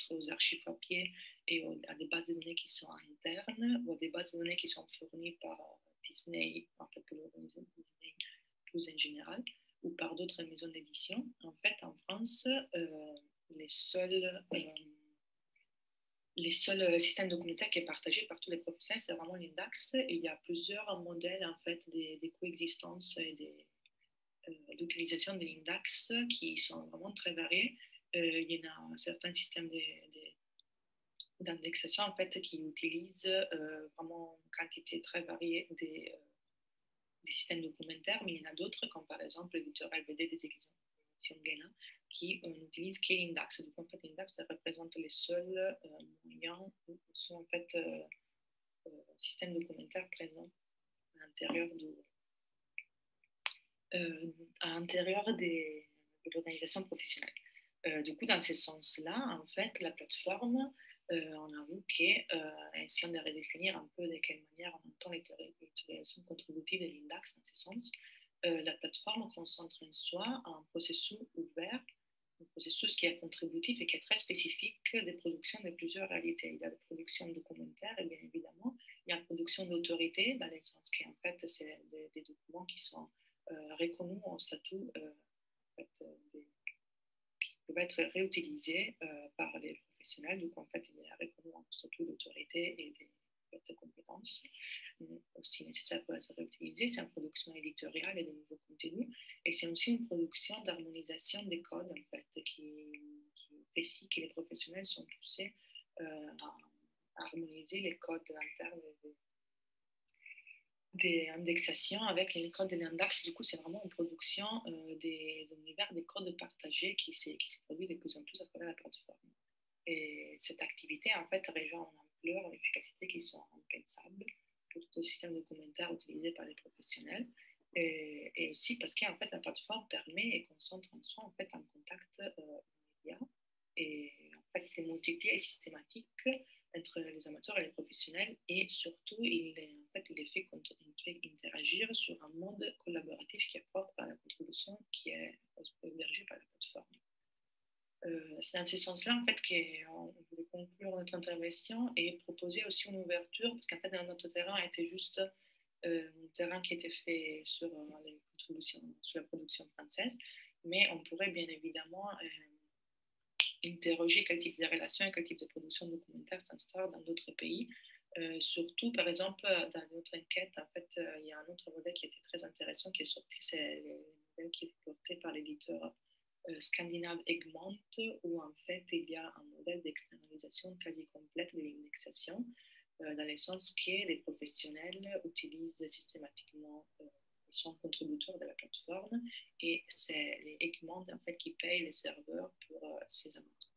aux archives papier et à des bases de données qui sont internes ou à des bases de données qui sont fournies par Disney, en fait, pour l'organisation Disney plus en général, ou par d'autres maisons d'édition. En fait, en France, les seuls systèmes documentaires qui est partagé par tous les professionnels, c'est vraiment l'Indax. Et il y a plusieurs modèles, en fait, des coexistences et d'utilisation de l'Indax qui sont vraiment très variés. Il y en a certains systèmes d'indexation en fait, qui utilisent vraiment une quantité très variée des systèmes documentaires, mais il y en a d'autres, comme par exemple l'éditeur LBD des éditions Glénat, qui n'utilisent que l'Indax. Donc en fait, l'Indax représente les seuls moyens où sont en fait systèmes documentaires présents à l'intérieur de l'organisation professionnelle. Du coup, dans ce sens-là, en fait, la plateforme, on a vu qu'essayant de redéfinir un peu de quelle manière on entend l'utilisation contributive de l'Indax dans ce sens, la plateforme concentre en soi un processus ouvert, un processus qui est contributif et qui est très spécifique des productions de plusieurs réalités. Il y a la production documentaire, et bien évidemment, il y a la production d'autorité, dans le sens qu'en fait, c'est des documents qui sont reconnus en statut qui peuvent être réutilisés par les professionnels. Donc, en fait, il est reconnu en statut d'autorité et des compétences aussi nécessaires pour être réutilisés. C'est une production éditoriale et de nouveaux contenus. Et c'est aussi une production d'harmonisation des codes, en fait, qui fait si que les professionnels sont poussés à harmoniser les codes internes des indexations avec les codes de l'index. Du coup, c'est vraiment une production des univers des codes partagés qui se produit de plus en plus à travers la plateforme. Et cette activité, en fait, rejoint en ampleur et efficacité qui sont impensables pour tout le système de commentaires utilisé par les professionnels. Et aussi parce qu'en fait, la plateforme permet et concentre en soi en fait, un contact immédiat et en fait, démultiplié et systématique entre les amateurs et les professionnels. Et surtout, il les fait interagir sur un mode collaboratif qui est propre à la contribution qui est hébergée par la plateforme. C'est dans ce sens-là en fait qu'on voulait conclure notre intervention et proposer aussi une ouverture, parce qu'en fait, dans notre terrain était juste un terrain qui était fait sur les contributions, sur la production française, mais on pourrait bien évidemment interroger quel type de relations et quel type de production documentaire s'installe dans d'autres pays. Surtout, par exemple, dans notre enquête, en fait, il y a un autre modèle qui était très intéressant qui est sorti, c'est le modèle qui est porté par l'éditeur scandinave Egmont, où en fait, il y a un modèle d'externalisation quasi complète de l'indexation, dans le sens que les professionnels utilisent systématiquement sont contributeurs de la plateforme et c'est les Egmont en fait, qui payent les serveurs pour ces amateurs.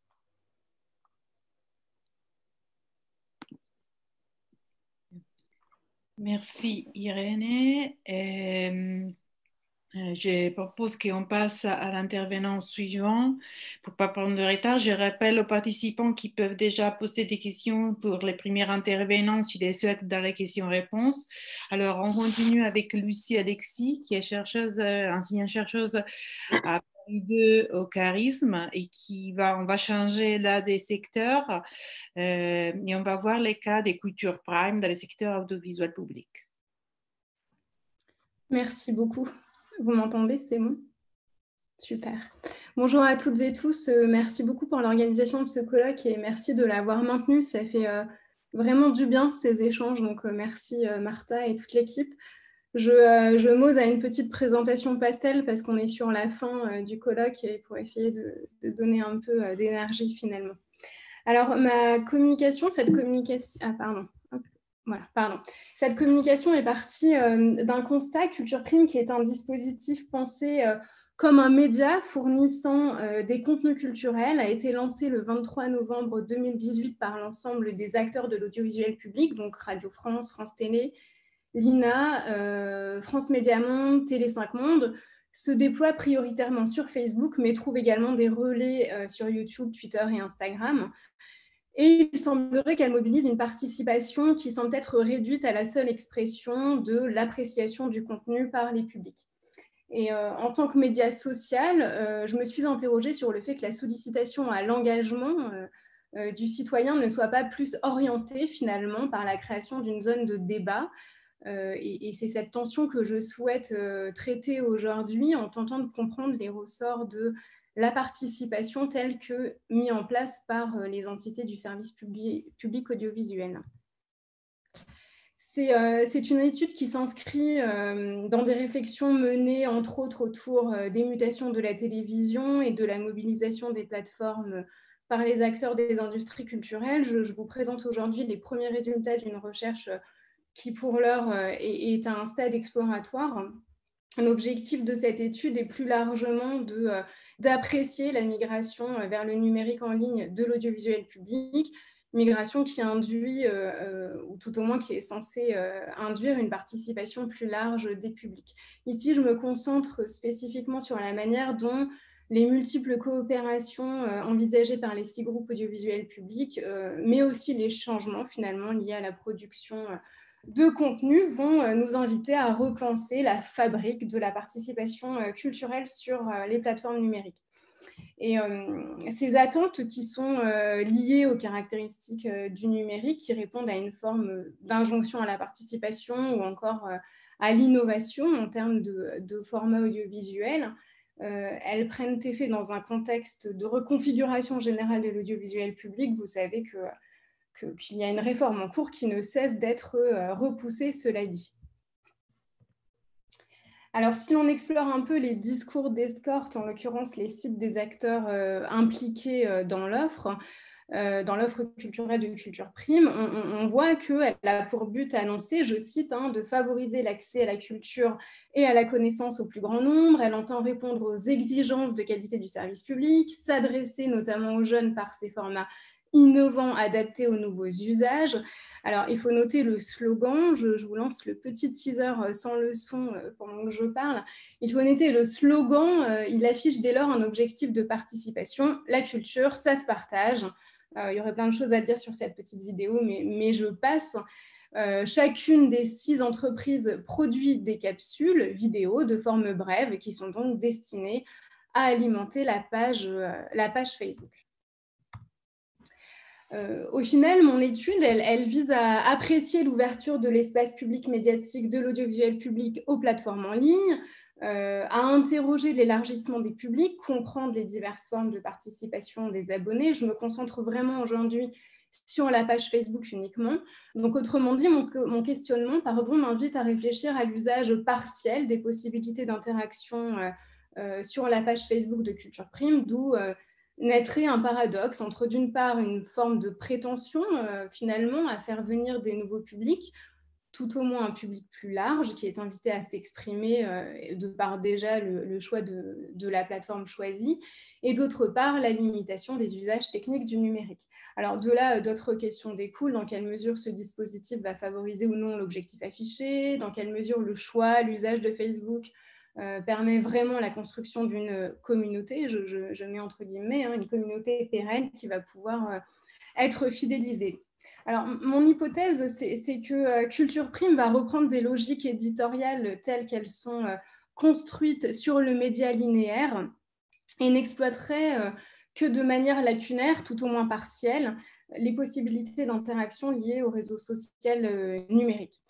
Merci Irène. Je propose qu'on passe à l'intervenant suivant. Pour ne pas prendre de retard, je rappelle aux participants qui peuvent déjà poser des questions pour les premiers intervenants s'ils les souhaitent dans les questions-réponses. Alors, on continue avec Lucie Alexis, qui est chercheuse, enseignante-chercheuse à Paris 2 au charisme et on va changer là des secteurs et on va voir les cas des cultures prime dans les secteurs audiovisuels publics. Merci beaucoup. Vous m'entendez, c'est bon? Super. Bonjour à toutes et tous. Merci beaucoup pour l'organisation de ce colloque et merci de l'avoir maintenu. Ça fait vraiment du bien, ces échanges. Donc, merci Martha et toute l'équipe. Je m'ose à une petite présentation pastel parce qu'on est sur la fin du colloque et pour essayer de donner un peu d'énergie finalement. Alors, ma communication, cette communication... Ah, pardon. Voilà, pardon. Cette communication est partie d'un constat. Culture Prime, qui est un dispositif pensé comme un média fournissant des contenus culturels, a été lancé le 23 novembre 2018 par l'ensemble des acteurs de l'audiovisuel public, donc Radio France, France Télé, l'INA, France Média Monde, Télé 5 Monde, se déploie prioritairement sur Facebook, mais trouve également des relais sur YouTube, Twitter et Instagram. Et il semblerait qu'elle mobilise une participation qui semble être réduite à la seule expression de l'appréciation du contenu par les publics. Et en tant que média social, je me suis interrogée sur le fait que la sollicitation à l'engagement du citoyen ne soit pas plus orientée finalement par la création d'une zone de débat. Et c'est cette tension que je souhaite traiter aujourd'hui en tentant de comprendre les ressorts de la participation telle que mise en place par les entités du service public audiovisuel. C'est une étude qui s'inscrit dans des réflexions menées entre autres autour des mutations de la télévision et de la mobilisation des plateformes par les acteurs des industries culturelles. Je vous présente aujourd'hui les premiers résultats d'une recherche qui pour l'heure est à un stade exploratoire. L'objectif de cette étude est plus largement d'apprécier la migration vers le numérique en ligne de l'audiovisuel public, migration qui induit, ou tout au moins qui est censée induire une participation plus large des publics. Ici, je me concentre spécifiquement sur la manière dont les multiples coopérations envisagées par les 6 groupes audiovisuels publics, mais aussi les changements finalement liés à la production de contenu vont nous inviter à repenser la fabrique de la participation culturelle sur les plateformes numériques. Et ces attentes qui sont liées aux caractéristiques du numérique, qui répondent à une forme d'injonction à la participation ou encore à l'innovation en termes de format audiovisuel, elles prennent effet dans un contexte de reconfiguration générale de l'audiovisuel public. Vous savez qu'il y a une réforme en cours qui ne cesse d'être repoussée, cela dit. Alors, si l'on explore un peu les discours d'escorte, en l'occurrence les sites des acteurs impliqués dans l'offre culturelle de Culture Prime, on voit qu'elle a pour but annoncé, je cite, de favoriser l'accès à la culture et à la connaissance au plus grand nombre. Elle entend répondre aux exigences de qualité du service public, s'adresser notamment aux jeunes par ses formats innovants adaptés aux nouveaux usages. Alors, il faut noter le slogan. Je vous lance le petit teaser sans le son pendant que je parle. Il faut noter le slogan. Il affiche dès lors un objectif de participation. La culture, ça se partage. Il y aurait plein de choses à dire sur cette petite vidéo, mais je passe. Chacune des 6 entreprises produit des capsules vidéo de forme brève qui sont donc destinées à alimenter la page Facebook. Au final, mon étude, elle vise à apprécier l'ouverture de l'espace public médiatique de l'audiovisuel public aux plateformes en ligne, à interroger l'élargissement des publics, comprendre les diverses formes de participation des abonnés. Je me concentre vraiment aujourd'hui sur la page Facebook uniquement. Donc, autrement dit, mon questionnement, m'invite à réfléchir à l'usage partiel des possibilités d'interaction sur la page Facebook de Culture Prime, d'où naîtrait un paradoxe entre, d'une part, une forme de prétention, finalement, à faire venir des nouveaux publics, tout au moins un public plus large, qui est invité à s'exprimer de par déjà le choix de la plateforme choisie, et d'autre part, la limitation des usages techniques du numérique. Alors, de là, d'autres questions découlent. Dans quelle mesure ce dispositif va favoriser ou non l'objectif affiché? Dans quelle mesure le choix, l'usage de Facebook permet vraiment la construction d'une communauté, je mets entre guillemets, une communauté pérenne qui va pouvoir être fidélisée. Alors, mon hypothèse, c'est que Culture Prime va reprendre des logiques éditoriales telles qu'elles sont construites sur le média linéaire et n'exploiterait que de manière lacunaire, tout au moins partielle, les possibilités d'interaction liées au réseau social numérique.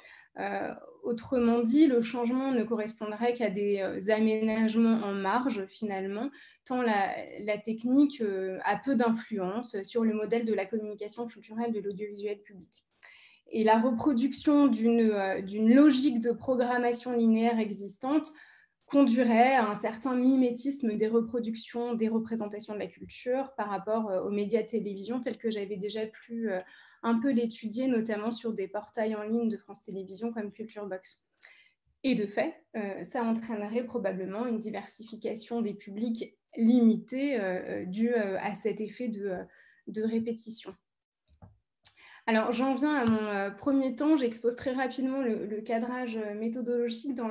Autrement dit, le changement ne correspondrait qu'à des aménagements en marge, finalement, tant la technique a peu d'influence sur le modèle de la communication culturelle de l'audiovisuel public. Et la reproduction d'une logique de programmation linéaire existante conduirait à un certain mimétisme des reproductions, des représentations de la culture par rapport aux médias de télévision tels que j'avais déjà pu un peu l'étudier, notamment sur des portails en ligne de France Télévisions comme Culture Box. Et de fait, ça entraînerait probablement une diversification des publics limitée due à cet effet de répétition. Alors, j'en viens à mon premier temps. J'expose très rapidement le cadrage méthodologique dans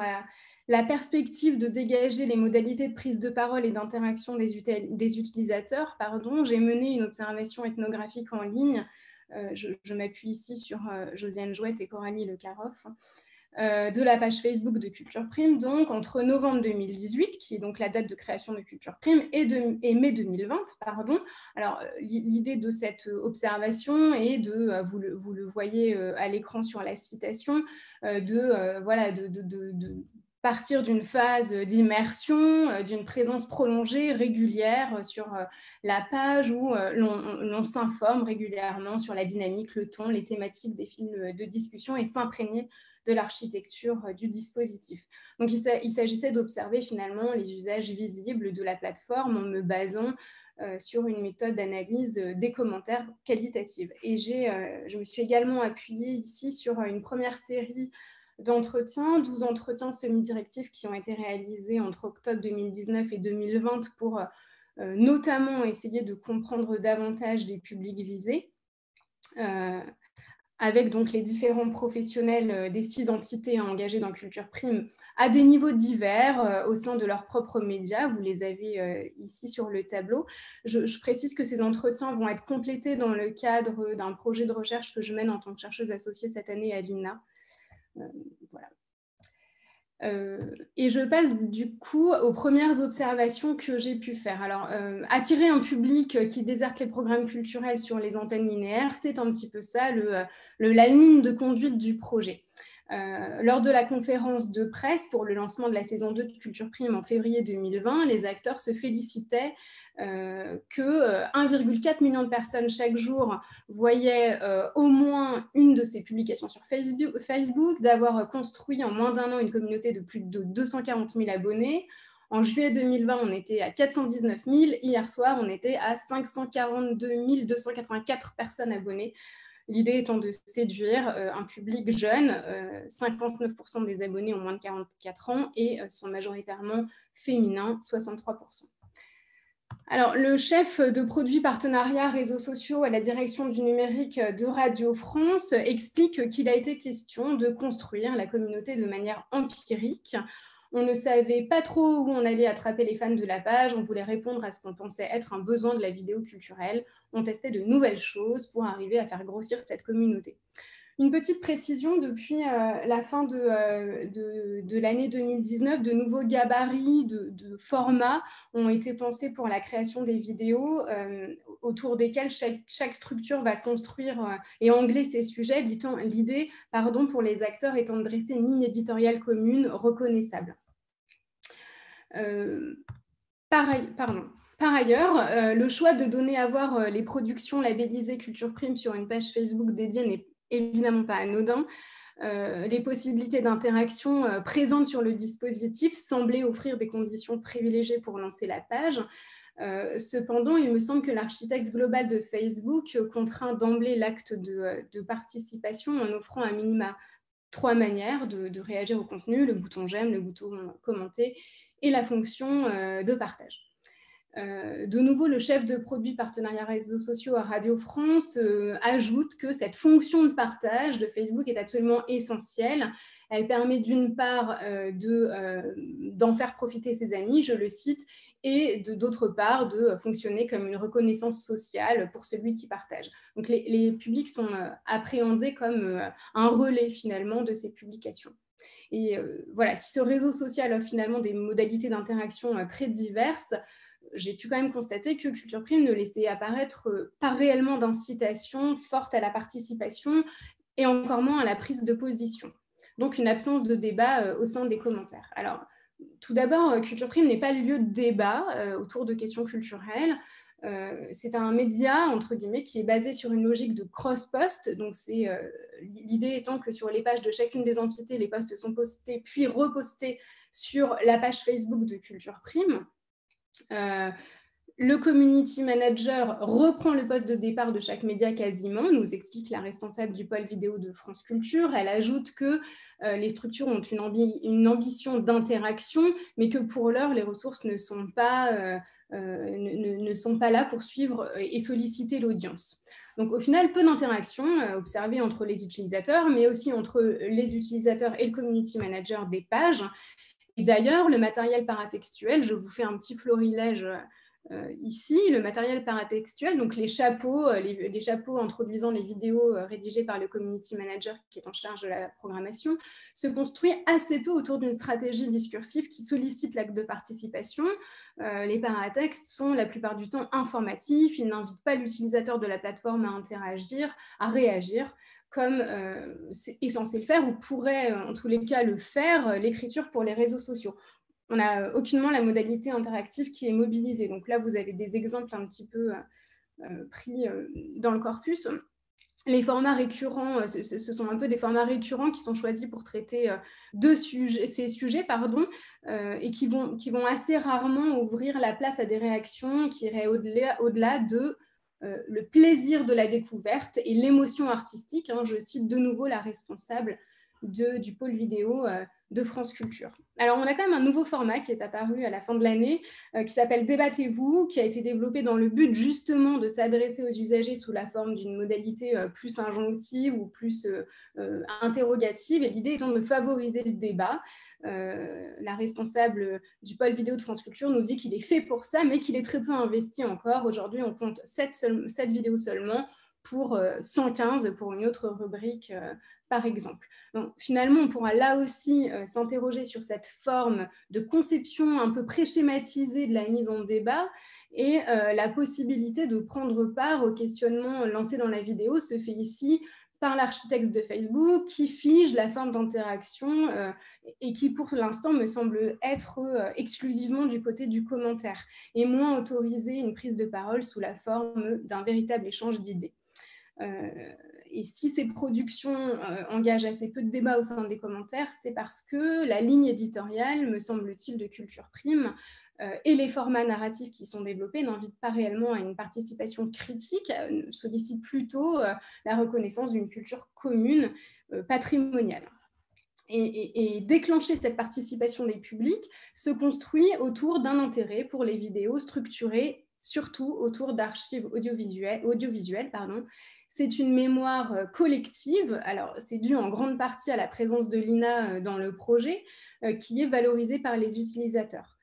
la perspective de dégager les modalités de prise de parole et d'interaction des utilisateurs. J'ai mené une observation ethnographique en ligne. Je m'appuie ici sur Josiane Jouette et Coralie Le Caroff, de la page Facebook de Culture Prime, donc entre novembre 2018, qui est donc la date de création de Culture Prime, et mai 2020, pardon. Alors, l'idée de cette observation est de, vous le voyez à l'écran sur la citation, de partir d'une phase d'immersion, d'une présence prolongée, régulière sur la page où l'on s'informe régulièrement sur la dynamique, le ton, les thématiques des films de discussion et s'imprégner de l'architecture du dispositif. Donc, il s'agissait d'observer finalement les usages visibles de la plateforme en me basant sur une méthode d'analyse des commentaires qualitatifs. Et je me suis également appuyée ici sur une première série d'entretiens, 12 entretiens semi-directifs qui ont été réalisés entre octobre 2019 et 2020 pour notamment essayer de comprendre davantage les publics visés, avec donc les différents professionnels des 6 entités engagées dans Culture Prime à des niveaux divers au sein de leurs propres médias. Vous les avez ici sur le tableau. Je précise que ces entretiens vont être complétés dans le cadre d'un projet de recherche que je mène en tant que chercheuse associée cette année à l'INA. Voilà. Et je passe du coup aux premières observations que j'ai pu faire. Alors, attirer un public qui déserte les programmes culturels sur les antennes linéaires, c'est un petit peu ça, la ligne de conduite du projet. Lors de la conférence de presse pour le lancement de la saison 2 de Culture Prime en février 2020, les acteurs se félicitaient que 1,4 million de personnes chaque jour voyaient au moins une de ces publications sur Facebook, d'avoir construit en moins d'1 an une communauté de plus de 240 000 abonnés. En juillet 2020, on était à 419 000. Hier soir, on était à 542 284 personnes abonnées. L'idée étant de séduire un public jeune, 59% des abonnés ont moins de 44 ans et sont majoritairement féminins, 63%. Alors, le chef de produit partenariat réseaux sociaux à la direction du numérique de Radio France explique qu'il a été question de construire la communauté de manière empirique. On ne savait pas trop où on allait attraper les fans de la page, on voulait répondre à ce qu'on pensait être un besoin de la vidéo culturelle. On testait de nouvelles choses pour arriver à faire grossir cette communauté. Une petite précision, depuis la fin de l'année 2019, de nouveaux gabarits de formats ont été pensés pour la création des vidéos autour desquels chaque structure va construire et angler ses sujets. L'idée, pour les acteurs étant de dresser une ligne éditoriale commune reconnaissable. Par ailleurs, le choix de donner à voir les productions labellisées Culture Prime sur une page Facebook dédiée n'est évidemment pas anodin. Les possibilités d'interaction présentes sur le dispositif semblaient offrir des conditions privilégiées pour lancer la page. Cependant, il me semble que l'architecte global de Facebook contraint d'emblée l'acte de participation en offrant à minima 3 manières de réagir au contenu: le bouton j'aime, le bouton commenter et la fonction de partage. De nouveau, le chef de produit partenariat réseaux sociaux à Radio France ajoute que cette fonction de partage de Facebook est absolument essentielle. Elle permet d'une part d'en faire profiter ses amis, je le cite, et d'autre part de fonctionner comme une reconnaissance sociale pour celui qui partage. Donc les publics sont appréhendés comme un relais finalement de ces publications. Et voilà, si ce réseau social offre finalement des modalités d'interaction très diverses, j'ai pu quand même constater que Culture Prime ne laissait apparaître pas réellement d'incitation forte à la participation et encore moins à la prise de position. Donc une absence de débat au sein des commentaires. Alors, tout d'abord, Culture Prime n'est pas le lieu de débat autour de questions culturelles. C'est un média, entre guillemets, qui est basé sur une logique de cross-post. Donc, l'idée étant que sur les pages de chacune des entités, les posts sont postés puis repostés sur la page Facebook de Culture Prime. Le community manager reprend le poste de départ de chaque média quasiment, nous explique la responsable du pôle vidéo de France Culture. Elle ajoute que les structures ont une ambition d'interaction, mais que pour l'heure, les ressources ne sont pas là pour suivre et solliciter l'audience. Donc au final, peu d'interactions observées entre les utilisateurs, mais aussi entre les utilisateurs et le community manager des pages. Et d'ailleurs, le matériel paratextuel, je vous fais un petit florilège ici, le matériel paratextuel, donc les chapeaux introduisant les vidéos rédigées par le community manager qui est en charge de la programmation, se construit assez peu autour d'une stratégie discursive qui sollicite l'acte de participation. Les paratextes sont la plupart du temps informatifs, ils n'invitent pas l'utilisateur de la plateforme à interagir, à réagir, comme est censé le faire ou pourrait en tous les cas le faire l'écriture pour les réseaux sociaux. On n'a aucunement la modalité interactive qui est mobilisée. Donc là, vous avez des exemples un petit peu pris dans le corpus. Les formats récurrents, ce sont un peu des formats récurrents qui sont choisis pour traiter ces sujets, et qui vont assez rarement ouvrir la place à des réactions qui iraient au-delà de le plaisir de la découverte et l'émotion artistique. Je cite de nouveau la responsable du pôle vidéo de France Culture. Alors, on a quand même un nouveau format qui est apparu à la fin de l'année, qui s'appelle Débattez-vous, qui a été développé dans le but justement de s'adresser aux usagers sous la forme d'une modalité plus injonctive ou plus interrogative, et l'idée étant de favoriser le débat. La responsable du pôle vidéo de France Culture nous dit qu'il est fait pour ça, mais qu'il est très peu investi encore. Aujourd'hui, on compte 7 vidéos seulement pour 115 pour une autre rubrique, par exemple. Donc, finalement, on pourra là aussi s'interroger sur cette forme de conception un peu pré-schématisée de la mise en débat, et la possibilité de prendre part au questionnement lancé dans la vidéo se fait ici par l'architecte de Facebook qui fige la forme d'interaction et qui, pour l'instant, me semble être exclusivement du côté du commentaire et moins autoriser une prise de parole sous la forme d'un véritable échange d'idées. Et si ces productions engagent assez peu de débats au sein des commentaires, c'est parce que la ligne éditoriale, me semble-t-il, de Culture Prime et les formats narratifs qui sont développés n'invitent pas réellement à une participation critique, sollicitent plutôt la reconnaissance d'une culture commune patrimoniale. Et déclencher cette participation des publics se construit autour d'un intérêt pour les vidéos structurées surtout autour d'archives audiovisuelles. C'est une mémoire collective, alors c'est dû en grande partie à la présence de l'INA dans le projet, qui est valorisée par les utilisateurs.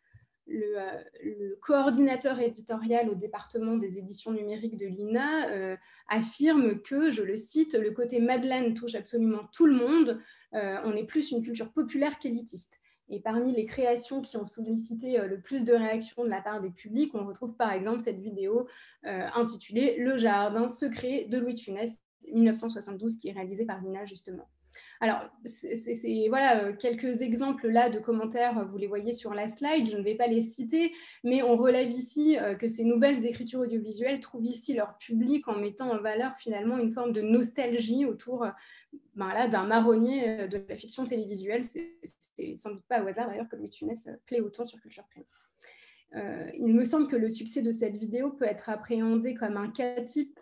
Le coordinateur éditorial au département des éditions numériques de l'INA affirme que, je le cite, le côté Madeleine touche absolument tout le monde, on est plus une culture populaire qu'élitiste. Et parmi les créations qui ont sollicité le plus de réactions de la part des publics, on retrouve par exemple cette vidéo intitulée « Le jardin secret de Louis de Funès, 1972 » qui est réalisée par l'INA justement. Alors, voilà, quelques exemples là de commentaires, vous les voyez sur la slide, je ne vais pas les citer, mais on relève ici que ces nouvelles écritures audiovisuelles trouvent ici leur public en mettant en valeur finalement une forme de nostalgie autour d'un marronnier de la fiction télévisuelle. C'est sans doute pas au hasard d'ailleurs que Louis de Funès plaît autant sur Culture Prime. Il me semble que le succès de cette vidéo peut être appréhendé comme un cas type,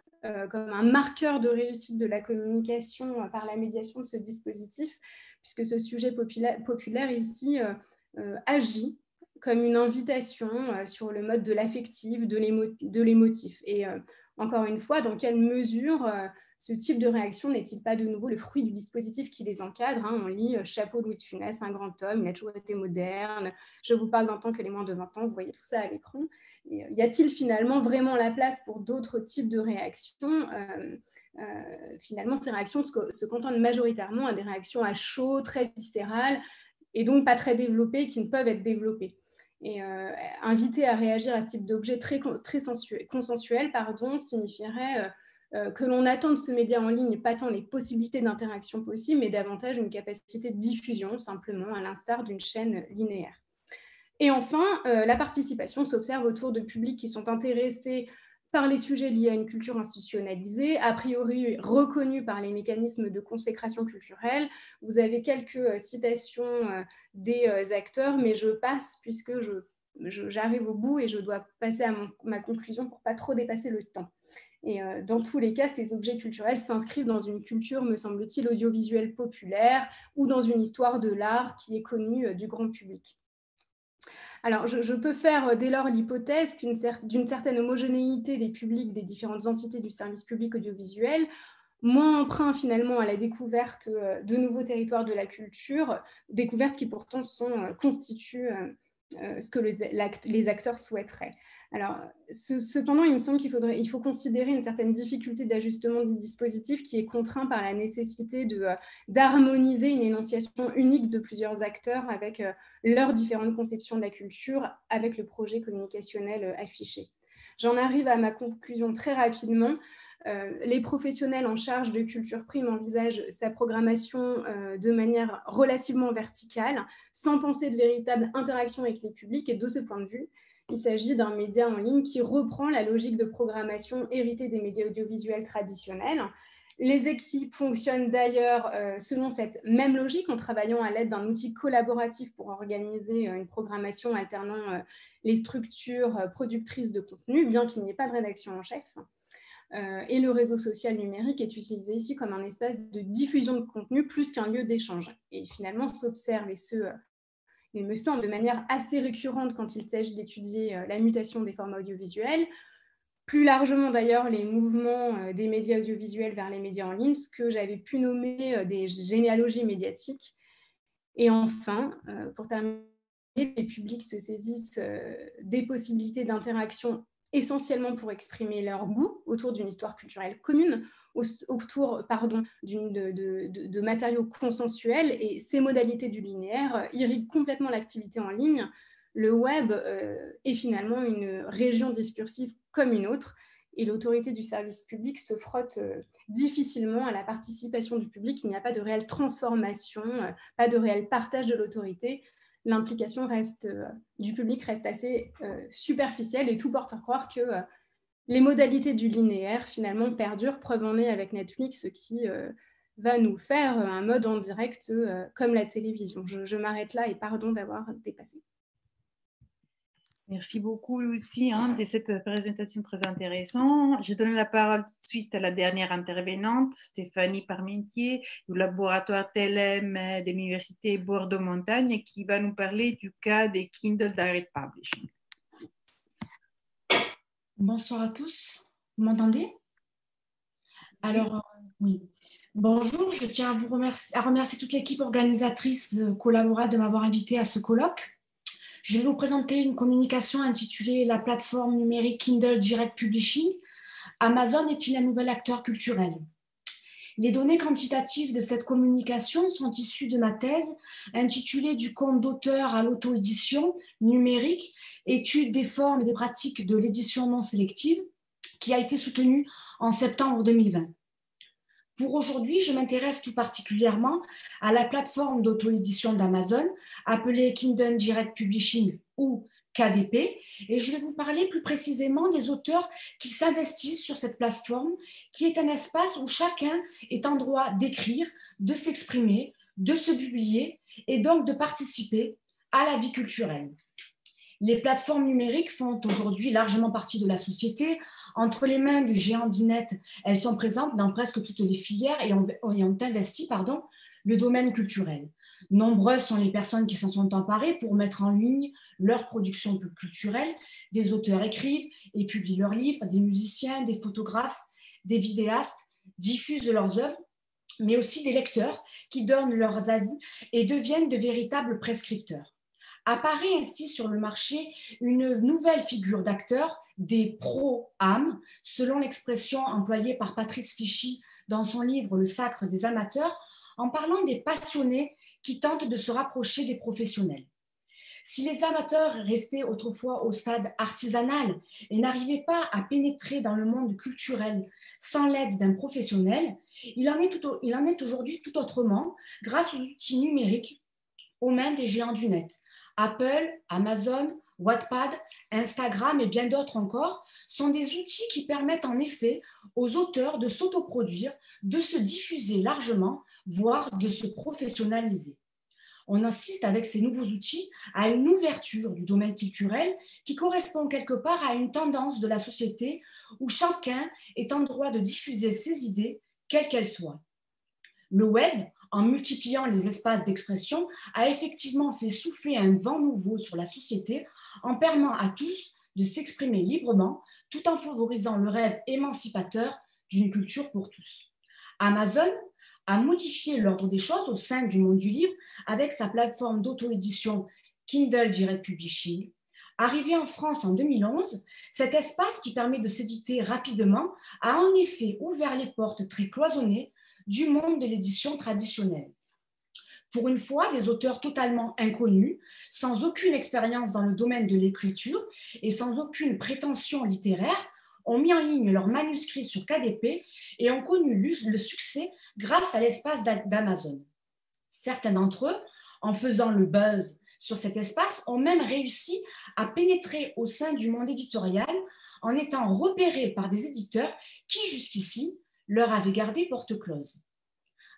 comme un marqueur de réussite de la communication par la médiation de ce dispositif, puisque ce sujet populaire ici agit comme une invitation sur le mode de l'affectif, de l'émotif. Et encore une fois, dans quelle mesure ce type de réaction n'est-il pas de nouveau le fruit du dispositif qui les encadre, On lit « Chapeau de Louis de Funès, un grand homme, il a toujours été moderne, je vous parle d'un temps que les moins de 20 ans », vous voyez tout ça à l'écran. Y a-t-il finalement vraiment la place pour d'autres types de réactions Finalement, ces réactions se contentent majoritairement à des réactions à chaud, très viscérales, et donc pas très développées, qui ne peuvent être développées. Et inviter à réagir à ce type d'objet très consensuel signifierait que l'on attend de ce média en ligne pas tant les possibilités d'interaction possibles, mais davantage une capacité de diffusion, simplement, à l'instar d'une chaîne linéaire. Et enfin, la participation s'observe autour de publics qui sont intéressés par les sujets liés à une culture institutionnalisée, a priori reconnus par les mécanismes de consécration culturelle. Vous avez quelques citations des acteurs, mais je passe puisque j'arrive au bout et je dois passer à ma conclusion pour ne pas trop dépasser le temps. Et dans tous les cas, ces objets culturels s'inscrivent dans une culture, me semble-t-il, audiovisuelle populaire ou dans une histoire de l'art qui est connue du grand public. Alors, je peux faire dès lors l'hypothèse d'une certaine homogénéité des publics des différentes entités du service public audiovisuel, moins emprunt finalement à la découverte de nouveaux territoires de la culture, découvertes qui pourtant constituent ce que les acteurs souhaiteraient. Alors, cependant, il me semble qu'il faut considérer une certaine difficulté d'ajustement du dispositif qui est contraint par la nécessité d'harmoniser une énonciation unique de plusieurs acteurs avec leurs différentes conceptions de la culture, avec le projet communicationnel affiché. J'en arrive à ma conclusion très rapidement. Les professionnels en charge de Culture Prime envisagent sa programmation de manière relativement verticale, sans penser de véritable interaction avec les publics. Et de ce point de vue, il s'agit d'un média en ligne qui reprend la logique de programmation héritée des médias audiovisuels traditionnels. Les équipes fonctionnent d'ailleurs selon cette même logique, en travaillant à l'aide d'un outil collaboratif pour organiser une programmation alternant les structures productrices de contenu, bien qu'il n'y ait pas de rédaction en chef. Et le réseau social numérique est utilisé ici comme un espace de diffusion de contenu plus qu'un lieu d'échange. Et finalement, s'observe, et il me semble, de manière assez récurrente quand il s'agit d'étudier la mutation des formats audiovisuels, plus largement d'ailleurs les mouvements des médias audiovisuels vers les médias en ligne, ce que j'avais pu nommer des généalogies médiatiques. Et enfin, pour terminer, les publics se saisissent des possibilités d'interaction essentiellement pour exprimer leur goût autour d'une histoire culturelle commune, autour de matériaux consensuels, et ces modalités du linéaire irriguent complètement l'activité en ligne. Le web est finalement une région discursive comme une autre, et l'autorité du service public se frotte difficilement à la participation du public. Il n'y a pas de réelle transformation, pas de réel partage de l'autorité. L'implication du public reste assez superficielle, et tout porte à croire que les modalités du linéaire finalement perdurent. Preuve en est avec Netflix qui va nous faire un mode en direct comme la télévision. Je m'arrête là et pardon d'avoir dépassé. Merci beaucoup, Lucie, de cette présentation très intéressante. Je donne la parole tout de suite à la dernière intervenante, Stéphanie Parmentier, du laboratoire TLM de l'Université Bordeaux-Montagne, qui va nous parler du cas des Kindle Direct Publishing. Bonsoir à tous. Vous m'entendez? Alors, oui. Bonjour, je tiens à remercier toute l'équipe organisatrice Collabora de m'avoir invité à ce colloque. Je vais vous présenter une communication intitulée La plateforme numérique Kindle Direct Publishing. Amazon est-il un nouvel acteur culturel? Les données quantitatives de cette communication sont issues de ma thèse intitulée Du compte d'auteur à l'auto-édition numérique, étude des formes et des pratiques de l'édition non sélective, qui a été soutenue en septembre 2020. Pour aujourd'hui, je m'intéresse tout particulièrement à la plateforme d'auto-édition d'Amazon, appelée Kindle Direct Publishing ou KDP, et je vais vous parler plus précisément des auteurs qui s'investissent sur cette plateforme, qui est un espace où chacun est en droit d'écrire, de s'exprimer, de se publier et donc de participer à la vie culturelle. Les plateformes numériques font aujourd'hui largement partie de la société. Entre les mains du géant du net, elles sont présentes dans presque toutes les filières et ont investi le domaine culturel. Nombreuses sont les personnes qui s'en sont emparées pour mettre en ligne leur production culturelle. Des auteurs écrivent et publient leurs livres, des musiciens, des photographes, des vidéastes diffusent leurs œuvres, mais aussi des lecteurs qui donnent leurs avis et deviennent de véritables prescripteurs. Apparaît ainsi sur le marché une nouvelle figure d'acteur, des pro-âmes, selon l'expression employée par Patrice Fichy dans son livre Le sacre des amateurs, en parlant des passionnés qui tentent de se rapprocher des professionnels. Si les amateurs restaient autrefois au stade artisanal et n'arrivaient pas à pénétrer dans le monde culturel sans l'aide d'un professionnel, il en est aujourd'hui tout autrement grâce aux outils numériques aux mains des géants du net. Apple, Amazon, Wattpad, Instagram et bien d'autres encore sont des outils qui permettent en effet aux auteurs de s'autoproduire, de se diffuser largement, voire de se professionnaliser. On assiste avec ces nouveaux outils à une ouverture du domaine culturel qui correspond quelque part à une tendance de la société où chacun est en droit de diffuser ses idées, quelles qu'elles soient. Le web, en multipliant les espaces d'expression, a effectivement fait souffler un vent nouveau sur la société en permettant à tous de s'exprimer librement tout en favorisant le rêve émancipateur d'une culture pour tous. Amazon a modifié l'ordre des choses au sein du monde du livre avec sa plateforme d'auto-édition Kindle Direct Publishing. Arrivé en France en 2011, cet espace qui permet de s'éditer rapidement a en effet ouvert les portes très cloisonnées du monde de l'édition traditionnelle. Pour une fois, des auteurs totalement inconnus, sans aucune expérience dans le domaine de l'écriture et sans aucune prétention littéraire, ont mis en ligne leurs manuscrits sur KDP et ont connu le succès grâce à l'espace d'Amazon. Certains d'entre eux, en faisant le buzz sur cet espace, ont même réussi à pénétrer au sein du monde éditorial en étant repérés par des éditeurs qui, jusqu'ici, leur avaient gardé porte close.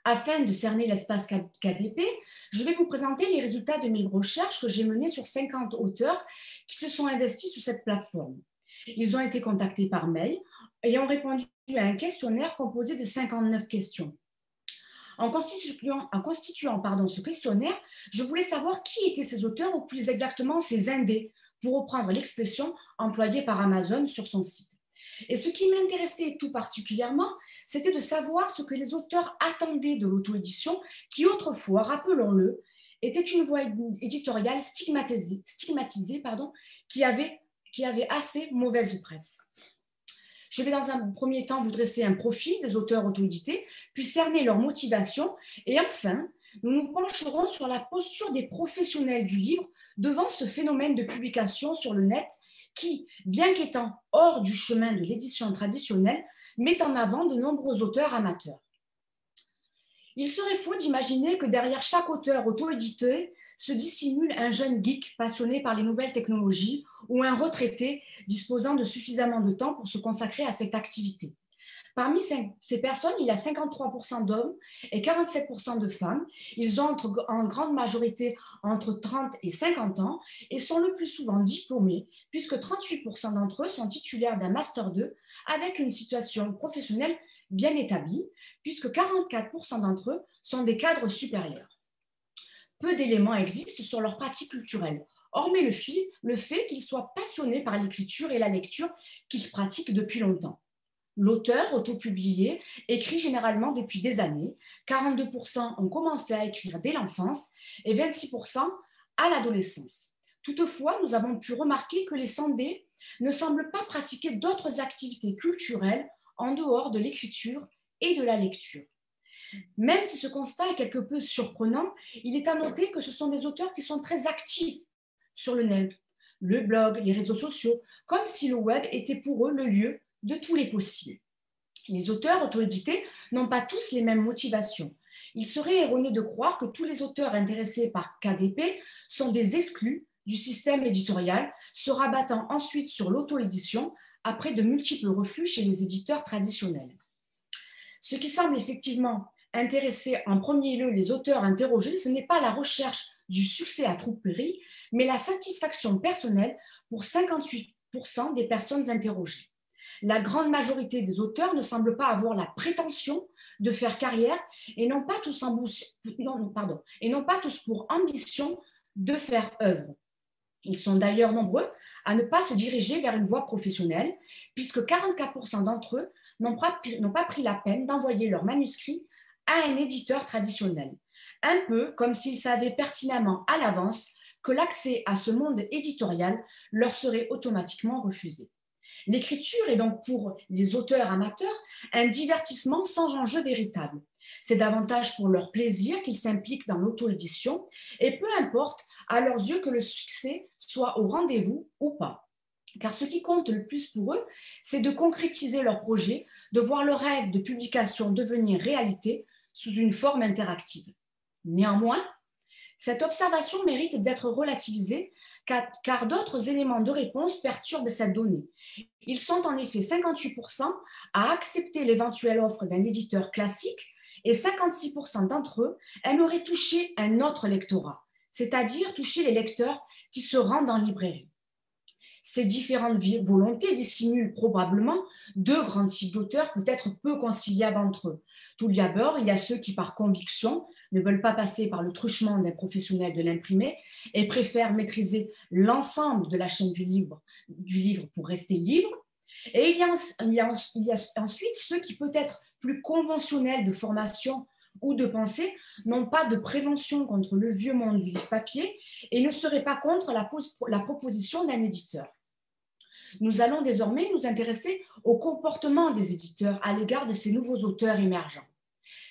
Afin de cerner l'espace KDP, je vais vous présenter les résultats de mes recherches que j'ai menées sur 50 auteurs qui se sont investis sur cette plateforme. Ils ont été contactés par mail et ont répondu à un questionnaire composé de 59 questions. En constituant ce questionnaire, je voulais savoir qui étaient ces auteurs ou plus exactement ces indés, pour reprendre l'expression employée par Amazon sur son site. Et ce qui m'intéressait tout particulièrement, c'était de savoir ce que les auteurs attendaient de l'auto-édition, qui autrefois, rappelons-le, était une voie éditoriale stigmatisée, qui avait assez mauvaise presse. Je vais dans un premier temps vous dresser un profil des auteurs auto-édités, puis cerner leur motivation, et enfin, nous nous pencherons sur la posture des professionnels du livre devant ce phénomène de publication sur le net qui, bien qu'étant hors du chemin de l'édition traditionnelle, met en avant de nombreux auteurs amateurs. Il serait faux d'imaginer que derrière chaque auteur auto-édité se dissimule un jeune geek passionné par les nouvelles technologies ou un retraité disposant de suffisamment de temps pour se consacrer à cette activité. Parmi ces personnes, il y a 53% d'hommes et 47% de femmes. Ils ont en grande majorité entre 30 et 50 ans et sont le plus souvent diplômés, puisque 38% d'entre eux sont titulaires d'un Master 2 avec une situation professionnelle bien établie, puisque 44% d'entre eux sont des cadres supérieurs. Peu d'éléments existent sur leur pratique culturelle. hormis le fait qu'ils soient passionnés par l'écriture et la lecture qu'ils pratiquent depuis longtemps. L'auteur autopublié écrit généralement depuis des années. 42% ont commencé à écrire dès l'enfance et 26% à l'adolescence. Toutefois, nous avons pu remarquer que les sans-D ne semblent pas pratiquer d'autres activités culturelles en dehors de l'écriture et de la lecture. Même si ce constat est quelque peu surprenant, il est à noter que ce sont des auteurs qui sont très actifs sur le net, le blog, les réseaux sociaux, comme si le web était pour eux le lieu de tous les possibles. Les auteurs auto-édités n'ont pas tous les mêmes motivations. Il serait erroné de croire que tous les auteurs intéressés par KDP sont des exclus du système éditorial, se rabattant ensuite sur l'auto-édition après de multiples refus chez les éditeurs traditionnels. Ce qui semble effectivement intéresser en premier lieu les auteurs interrogés, ce n'est pas la recherche du succès à tout prix, mais la satisfaction personnelle pour 58% des personnes interrogées. La grande majorité des auteurs ne semblent pas avoir la prétention de faire carrière et n'ont pas tous pour ambition de faire œuvre. Ils sont d'ailleurs nombreux à ne pas se diriger vers une voie professionnelle, puisque 44% d'entre eux n'ont pas pris la peine d'envoyer leur manuscrit à un éditeur traditionnel, un peu comme s'ils savaient pertinemment à l'avance que l'accès à ce monde éditorial leur serait automatiquement refusé. L'écriture est donc pour les auteurs amateurs un divertissement sans enjeu véritable. C'est davantage pour leur plaisir qu'ils s'impliquent dans l'auto-édition et peu importe à leurs yeux que le succès soit au rendez-vous ou pas. Car ce qui compte le plus pour eux, c'est de concrétiser leur projet, de voir leur rêve de publication devenir réalité sous une forme interactive. Néanmoins, cette observation mérite d'être relativisée car d'autres éléments de réponse perturbent cette donnée. Ils sont en effet 58% à accepter l'éventuelle offre d'un éditeur classique et 56% d'entre eux aimeraient toucher un autre lectorat, c'est-à-dire toucher les lecteurs qui se rendent en librairie. Ces différentes volontés dissimulent probablement deux grands types d'auteurs peut-être peu conciliables entre eux. Tout d'abord, il y a ceux qui, par conviction, ne veulent pas passer par le truchement d'un professionnel de l'imprimé et préfèrent maîtriser l'ensemble de la chaîne du livre pour rester libre. Et il y a ensuite ceux qui, peut-être plus conventionnels de formation ou de pensée, n'ont pas de prévention contre le vieux monde du livre papier et ne seraient pas contre la proposition d'un éditeur. Nous allons désormais nous intéresser au comportement des éditeurs à l'égard de ces nouveaux auteurs émergents.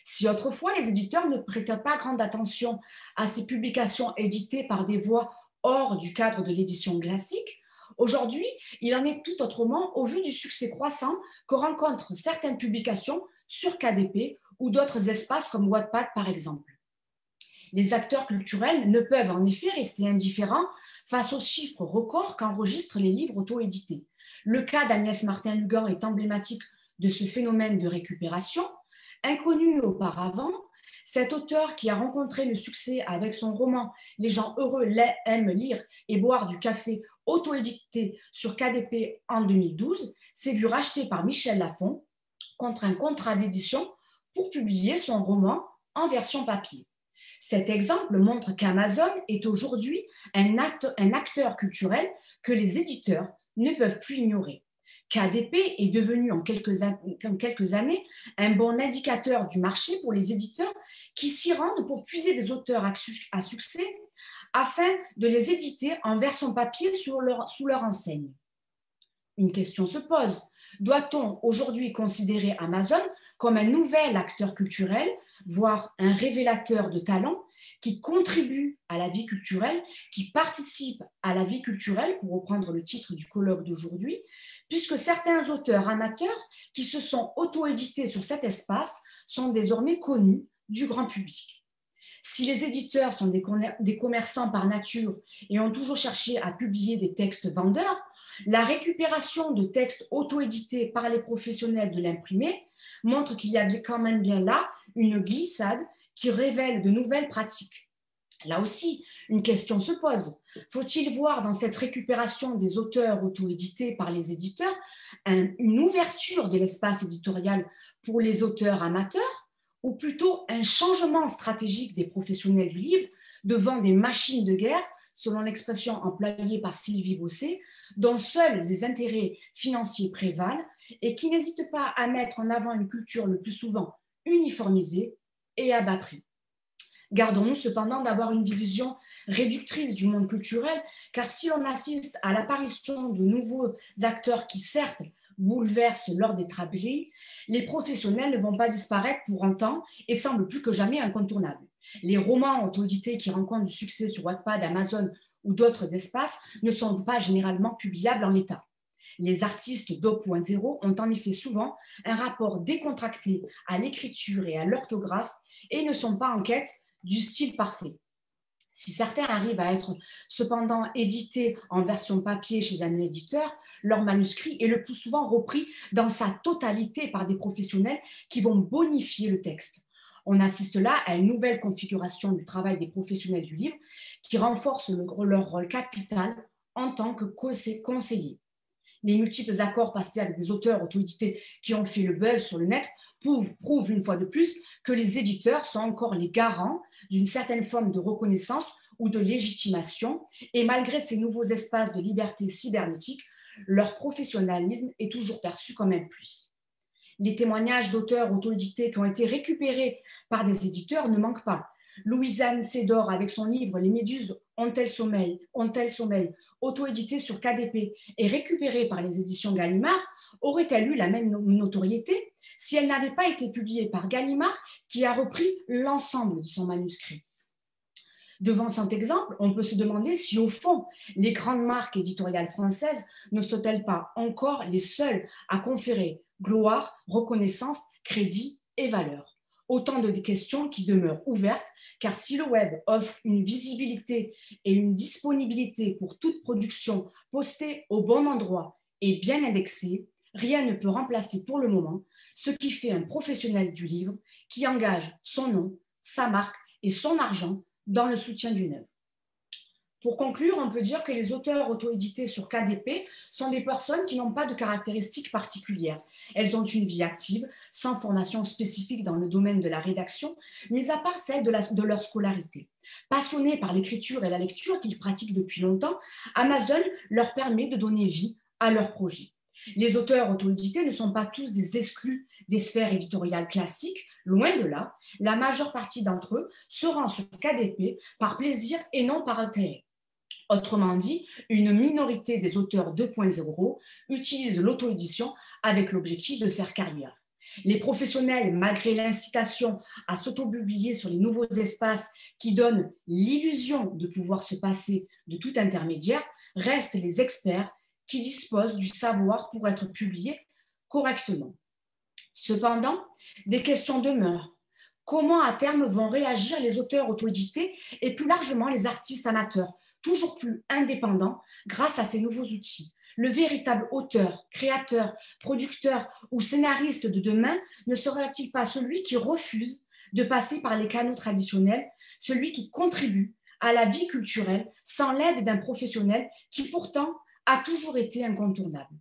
Si autrefois les éditeurs ne prêtaient pas grande attention à ces publications éditées par des voies hors du cadre de l'édition classique, aujourd'hui, il en est tout autrement au vu du succès croissant que rencontrent certaines publications sur KDP ou d'autres espaces comme Wattpad par exemple. Les acteurs culturels ne peuvent en effet rester indifférents face aux chiffres records qu'enregistrent les livres auto-édités. Le cas d'Agnès Martin-Lugan est emblématique de ce phénomène de récupération. Inconnu auparavant, cet auteur qui a rencontré le succès avec son roman « Les gens heureux aiment lire et boire du café » auto-édité sur KDP en 2012, s'est vu racheté par Michel Lafon contre un contrat d'édition pour publier son roman en version papier. Cet exemple montre qu'Amazon est aujourd'hui un acteur culturel que les éditeurs ne peuvent plus ignorer. KDP est devenu en quelques années un bon indicateur du marché pour les éditeurs qui s'y rendent pour puiser des auteurs à succès afin de les éditer en version papier sous leur enseigne. Une question se pose. Doit-on aujourd'hui considérer Amazon comme un nouvel acteur culturel, voire un révélateur de talents qui contribue à la vie culturelle, qui participe à la vie culturelle, pour reprendre le titre du colloque d'aujourd'hui, puisque certains auteurs amateurs qui se sont auto-édités sur cet espace sont désormais connus du grand public. Si les éditeurs sont des commerçants par nature et ont toujours cherché à publier des textes vendeurs, la récupération de textes auto-édités par les professionnels de l'imprimé montre qu'il y a quand même bien là une glissade qui révèle de nouvelles pratiques. Là aussi, une question se pose. Faut-il voir dans cette récupération des auteurs auto-édités par les éditeurs une ouverture de l'espace éditorial pour les auteurs amateurs ou plutôt un changement stratégique des professionnels du livre devant des machines de guerre selon l'expression employée par Sylvie Bosset, dont seuls les intérêts financiers prévalent et qui n'hésitent pas à mettre en avant une culture le plus souvent uniformisée et à bas prix. Gardons-nous cependant d'avoir une vision réductrice du monde culturel, car si l'on assiste à l'apparition de nouveaux acteurs qui, certes, bouleversent l'ordre établi, les professionnels ne vont pas disparaître pour un temps et semblent plus que jamais incontournables. Les romans auto-édités qui rencontrent du succès sur Wattpad, Amazon ou d'autres espaces ne sont pas généralement publiables en l'état. Les artistes 2.0 ont en effet souvent un rapport décontracté à l'écriture et à l'orthographe et ne sont pas en quête du style parfait. Si certains arrivent à être cependant édités en version papier chez un éditeur, leur manuscrit est le plus souvent repris dans sa totalité par des professionnels qui vont bonifier le texte. On assiste là à une nouvelle configuration du travail des professionnels du livre qui renforce leur rôle capital en tant que conseillers. Les multiples accords passés avec des auteurs auto-édités qui ont fait le buzz sur le net prouvent une fois de plus que les éditeurs sont encore les garants d'une certaine forme de reconnaissance ou de légitimation, et malgré ces nouveaux espaces de liberté cybernétique, leur professionnalisme est toujours perçu comme un plus. Les témoignages d'auteurs auto-édités qui ont été récupérés par des éditeurs ne manquent pas. Louise-Anne Sédor, avec son livre « Les méduses ont-elles sommeil ?» auto-édité sur KDP et récupéré par les éditions Gallimard, aurait-elle eu la même notoriété si elle n'avait pas été publiée par Gallimard qui a repris l'ensemble de son manuscrit? Devant cet exemple, on peut se demander si au fond, les grandes marques éditoriales françaises ne sont-elles pas encore les seules à conférer gloire, reconnaissance, crédit et valeur. Autant de questions qui demeurent ouvertes, car si le web offre une visibilité et une disponibilité pour toute production postée au bon endroit et bien indexée, rien ne peut remplacer pour le moment ce qui fait un professionnel du livre qui engage son nom, sa marque et son argent dans le soutien d'une œuvre. Pour conclure, on peut dire que les auteurs auto-édités sur KDP sont des personnes qui n'ont pas de caractéristiques particulières. Elles ont une vie active, sans formation spécifique dans le domaine de la rédaction, mis à part celle de leur scolarité. Passionnés par l'écriture et la lecture qu'ils pratiquent depuis longtemps, Amazon leur permet de donner vie à leurs projets. Les auteurs auto-édités ne sont pas tous des exclus des sphères éditoriales classiques, loin de là. La majeure partie d'entre eux se rend sur KDP par plaisir et non par intérêt. Autrement dit, une minorité des auteurs 2.0 utilisent l'auto-édition avec l'objectif de faire carrière. Les professionnels, malgré l'incitation à s'auto-publier sur les nouveaux espaces qui donnent l'illusion de pouvoir se passer de tout intermédiaire, restent les experts qui disposent du savoir pour être publiés correctement. Cependant, des questions demeurent. Comment à terme vont réagir les auteurs auto-édités et plus largement les artistes amateurs, toujours plus indépendants grâce à ces nouveaux outils? Le véritable auteur, créateur, producteur ou scénariste de demain ne sera-t-il pas celui qui refuse de passer par les canaux traditionnels, celui qui contribue à la vie culturelle sans l'aide d'un professionnel qui pourtant a toujours été incontournable?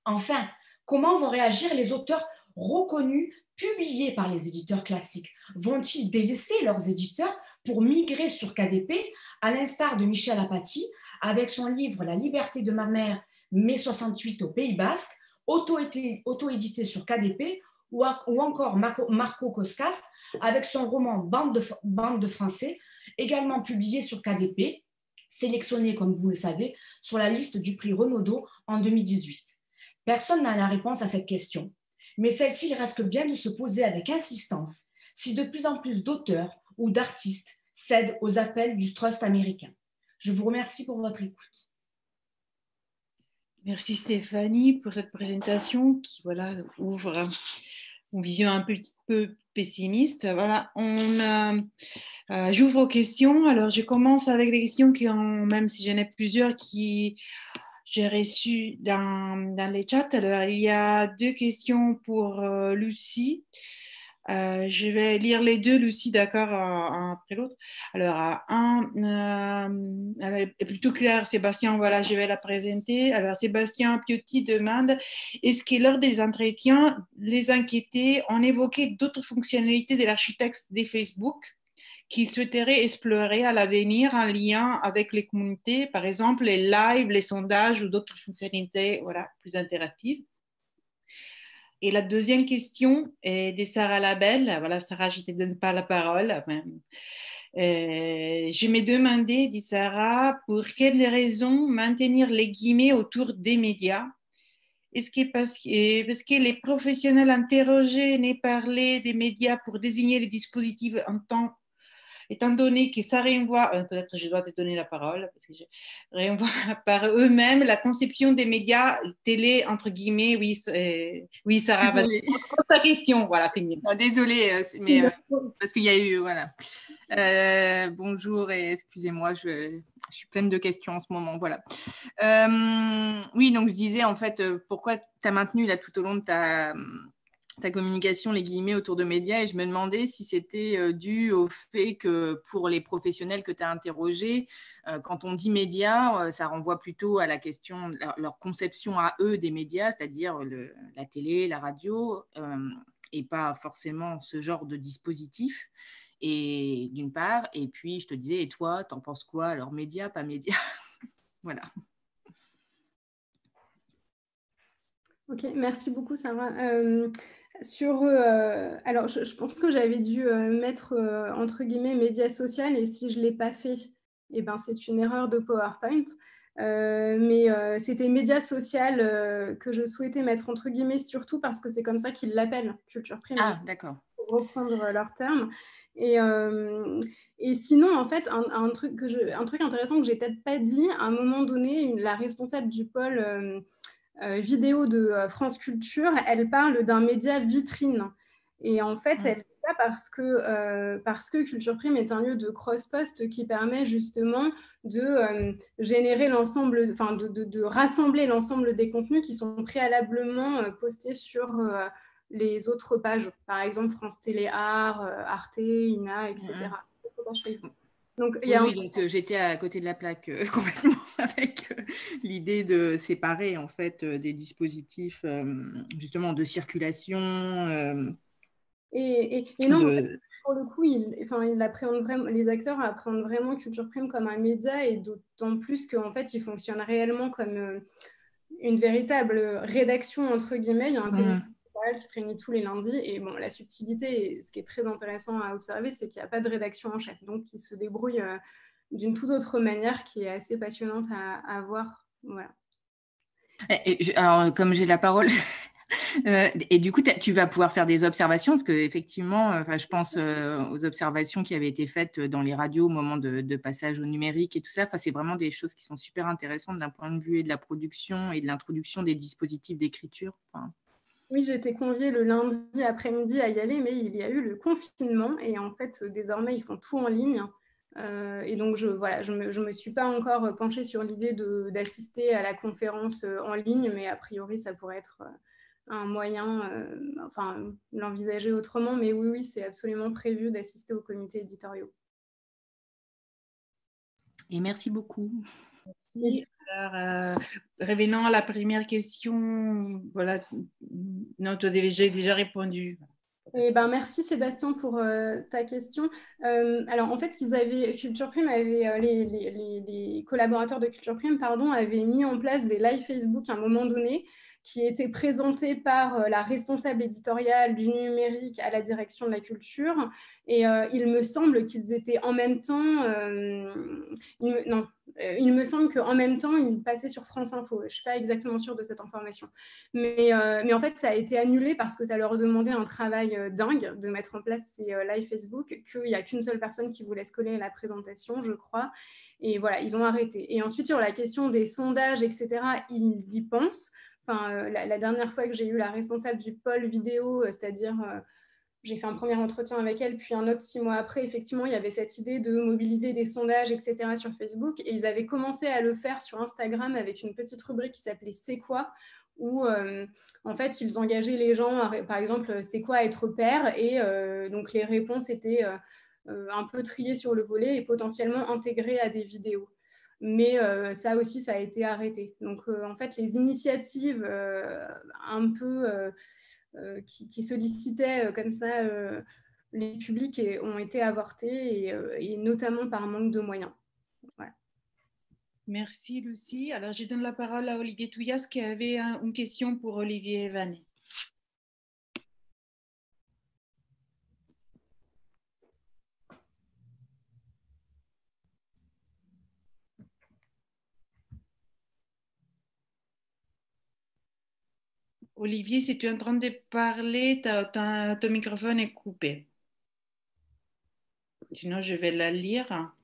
Enfin, comment vont réagir les auteurs reconnus, publiés par les éditeurs classiques? Vont-ils délaisser leurs éditeurs pour migrer sur KDP, à l'instar de Michel Apathy, avec son livre « La liberté de ma mère, mai 68 au Pays Basque », auto-édité sur KDP, ou encore Marco Coscas, avec son roman Bande de Français, également publié sur KDP, sélectionné, comme vous le savez, sur la liste du prix Renaudot en 2018. Personne n'a la réponse à cette question, mais celle-ci il reste bien de se poser avec insistance si de plus en plus d'auteurs ou d'artistes cèdent aux appels du trust américain. Je vous remercie pour votre écoute. Merci Stéphanie pour cette présentation qui ouvre une vision un petit peu pessimiste. J'ouvre aux questions. Alors je commence avec les questions même si j'en ai plusieurs qui j'ai reçues dans les chats. Alors il y a deux questions pour Lucie. Je vais lire les deux, Lucie, d'accord, un après l'autre. Alors, elle est plutôt claire, Sébastien, voilà, je vais la présenter. Alors, Sébastien Piotti demande, est-ce que lors des entretiens, les inquiétés ont évoqué d'autres fonctionnalités de l'architecte des Facebook qui souhaiteraient explorer à l'avenir en lien avec les communautés, par exemple les lives, les sondages ou d'autres fonctionnalités voilà, plus interactives. Et la deuxième question est de Sarah Labelle. Voilà, Sarah, je ne te donne pas la parole. Je me demandais, dit Sarah, pour quelles raisons maintenir les guillemets autour des médias? Est-ce que parce que les professionnels interrogés n'aient parlé des médias pour désigner les dispositifs en temps, étant donné que ça renvoie, peut-être je dois te donner la parole, parce que je renvoie par eux-mêmes la conception des médias télé, entre guillemets, oui Sarah, désolée. Ta question, voilà, c'est mieux. Non, désolée, mais parce qu'il y a eu, voilà. Bonjour et excusez-moi, je suis pleine de questions en ce moment, voilà. Oui, donc je disais en fait, pourquoi tu as maintenu là tout au long de ta communication, les guillemets autour de médias, et je me demandais si c'était dû au fait que pour les professionnels que tu as interrogés, quand on dit médias, ça renvoie plutôt à la question, leur conception à eux des médias, c'est-à-dire la télé, la radio, et pas forcément ce genre de dispositif. Et d'une part, et puis je te disais, et toi, t'en penses quoi? Alors médias, pas médias? Voilà. Ok, merci beaucoup Sarah. Alors je pense que j'avais dû mettre entre guillemets médias sociaux, et si je ne l'ai pas fait, eh ben, c'est une erreur de PowerPoint. Mais c'était médias social que je souhaitais mettre entre guillemets, surtout parce que c'est comme ça qu'ils l'appellent, Culture Prime. Ah, d'accord. Pour reprendre leurs termes. Et sinon, en fait, un truc intéressant que j'ai peut-être pas dit, à un moment donné, la responsable du pôle vidéo de France Culture, elle parle d'un média vitrine. Et en fait, elle dit ça parce que Culture Prime est un lieu de cross-post qui permet justement de générer l'ensemble, enfin de rassembler l'ensemble des contenus qui sont préalablement postés sur les autres pages, par exemple France Télé Art, Arte, INA, etc. Donc, donc j'étais à côté de la plaque complètement avec l'idée de séparer en fait des dispositifs justement de circulation. Et non, en fait, pour le coup, les acteurs appréhendent vraiment Culture Prime comme un média, et d'autant plus qu'en fait, il fonctionne réellement comme une véritable rédaction, entre guillemets. Il y a un comité qui se réunit tous les lundis, et bon, la subtilité, et ce qui est très intéressant à observer, c'est qu'il n'y a pas de rédaction en chef, donc ils se débrouillent d'une toute autre manière qui est assez passionnante à voir. Voilà. Alors, comme j'ai la parole, et du coup, tu vas pouvoir faire des observations, parce qu'effectivement, je pense aux observations qui avaient été faites dans les radios au moment de passage au numérique et tout ça. C'est vraiment des choses qui sont super intéressantes d'un point de vue et de la production et de l'introduction des dispositifs d'écriture. Oui, j'ai été conviée le lundi après-midi à y aller, mais il y a eu le confinement, et en fait, désormais, ils font tout en ligne. Et donc, je ne me suis pas encore penchée sur l'idée d'assister à la conférence en ligne, mais a priori, ça pourrait être un moyen, l'envisager autrement. Mais oui, c'est absolument prévu d'assister aux comités éditoriaux. Et merci beaucoup. Merci. Alors, revenons à la première question. Voilà. Non, tu as déjà répondu. Merci Sébastien pour ta question. Alors en fait, Culture Prime avait, les collaborateurs de Culture Prime, avaient mis en place des lives Facebook à un moment donné, qui étaient présentés par la responsable éditoriale du numérique à la direction de la culture. Et il me semble qu'ils étaient en même temps... il me semble qu'en même temps, ils passaient sur France Info. Je ne suis pas exactement sûre de cette information. Mais en fait, ça a été annulé parce que ça leur demandait un travail dingue de mettre en place ces live Facebook, qu'il n'y a qu'une seule personne qui voulait se coller à la présentation, je crois. Et voilà, ils ont arrêté. Et ensuite, sur la question des sondages, etc., ils y pensent. La dernière fois que j'ai eu la responsable du pôle vidéo, c'est-à-dire... j'ai fait un premier entretien avec elle, puis un autre 6 mois après. Effectivement, il y avait cette idée de mobiliser des sondages, etc. sur Facebook. Et ils avaient commencé à le faire sur Instagram avec une petite rubrique qui s'appelait « C'est quoi ?» où, en fait, ils engageaient les gens, par exemple, « C'est quoi être père ?» Et donc, les réponses étaient un peu triées sur le volet et potentiellement intégrées à des vidéos. Mais ça aussi, ça a été arrêté. Donc, en fait, les initiatives un peu... qui sollicitaient comme ça les publics ont été avortés et notamment par manque de moyens. Voilà. Merci Lucie. Alors je donne la parole à Olivier Touillas qui avait une question pour Olivier Vanet. Olivier, si tu es en train de parler, ton microphone est coupé. Sinon, je vais la lire.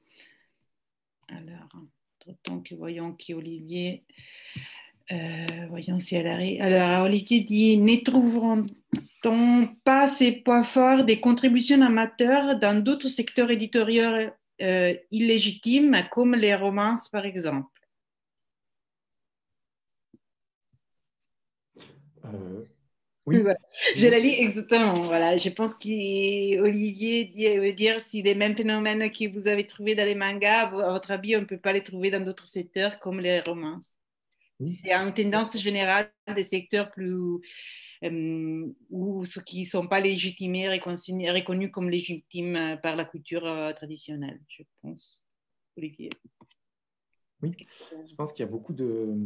Alors, entre-temps que voyons qui Olivier... voyons si elle arrive. Alors, Olivier dit, ne trouveront-on pas ces points forts des contributions amateurs dans d'autres secteurs éditoriaux illégitimes, comme les romances, par exemple? Oui. Je la lis exactement. Voilà. Je pense qu'Olivier veut dire si les mêmes phénomènes que vous avez trouvés dans les mangas, à votre avis, on ne peut pas les trouver dans d'autres secteurs comme les romances. Oui. C'est une tendance générale des secteurs plus ou ceux qui ne sont pas légitimés, reconnus comme légitimes par la culture traditionnelle, je pense. Olivier. Oui, je pense qu'il y a beaucoup de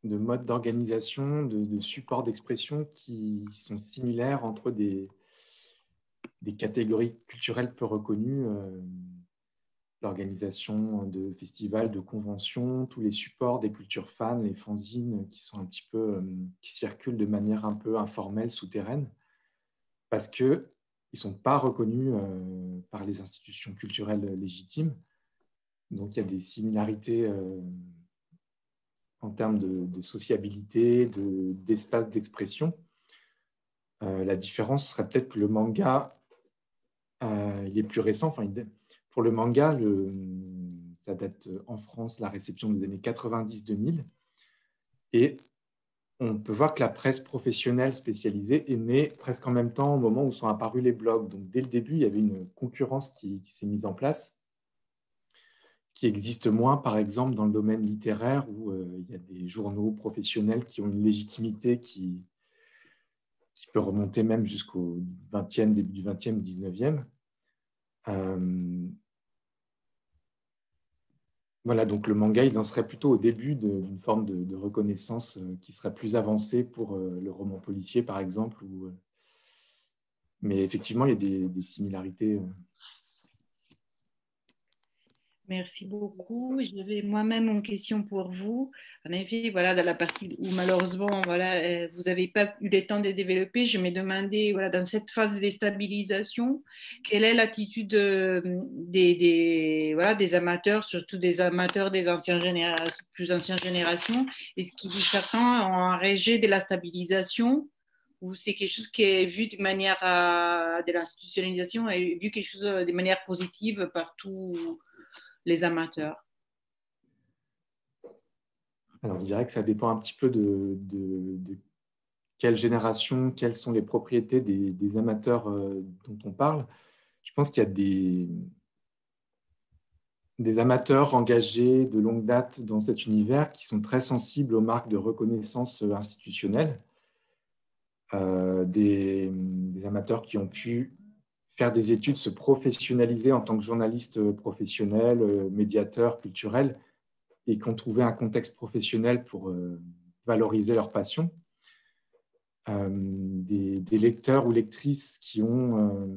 modes d'organisation, de supports d'expression qui sont similaires entre des catégories culturelles peu reconnues, l'organisation de festivals, de conventions, tous les supports des cultures fans, les fanzines qui sont un petit peu, qui circulent de manière un peu informelle, souterraine, parce qu'ils ne sont pas reconnus par les institutions culturelles légitimes. Donc il y a des similarités en termes de sociabilité, d'espace d'expression. La différence serait peut-être que le manga, il est plus récent. Enfin, pour le manga, ça date en France, la réception des années 90-2000. Et on peut voir que la presse professionnelle spécialisée est née presque en même temps au moment où sont apparus les blogs. Donc, dès le début, il y avait une concurrence qui s'est mise en place, qui existe moins, par exemple, dans le domaine littéraire, où il y a des journaux professionnels qui ont une légitimité qui peut remonter même jusqu'au 20e, début du 20e, 19e. Voilà, donc le manga, il en serait plutôt au début d'une forme de reconnaissance qui serait plus avancée pour le roman policier, par exemple. Mais effectivement, il y a des similarités. Merci beaucoup. J'avais moi-même une question pour vous. En effet, voilà, dans la partie où malheureusement, voilà, vous n'avez pas eu le temps de développer, je me demandais, voilà, dans cette phase de déstabilisation, quelle est l'attitude des amateurs, surtout des amateurs des plus anciennes générations? Est-ce que certains ont un rejet de la stabilisation ou c'est quelque chose qui est vu de manière de l'institutionnalisation et vu quelque chose de manière positive par tous les amateurs? Alors, je dirais que ça dépend un petit peu de quelle génération, quelles sont les propriétés des amateurs dont on parle. Je pense qu'il y a des amateurs engagés de longue date dans cet univers qui sont très sensibles aux marques de reconnaissance institutionnelle. Des amateurs qui ont pu faire des études, se professionnaliser en tant que journaliste professionnel, médiateur culturel, et qui ont trouvé un contexte professionnel pour valoriser leur passion. Des lecteurs ou lectrices qui ont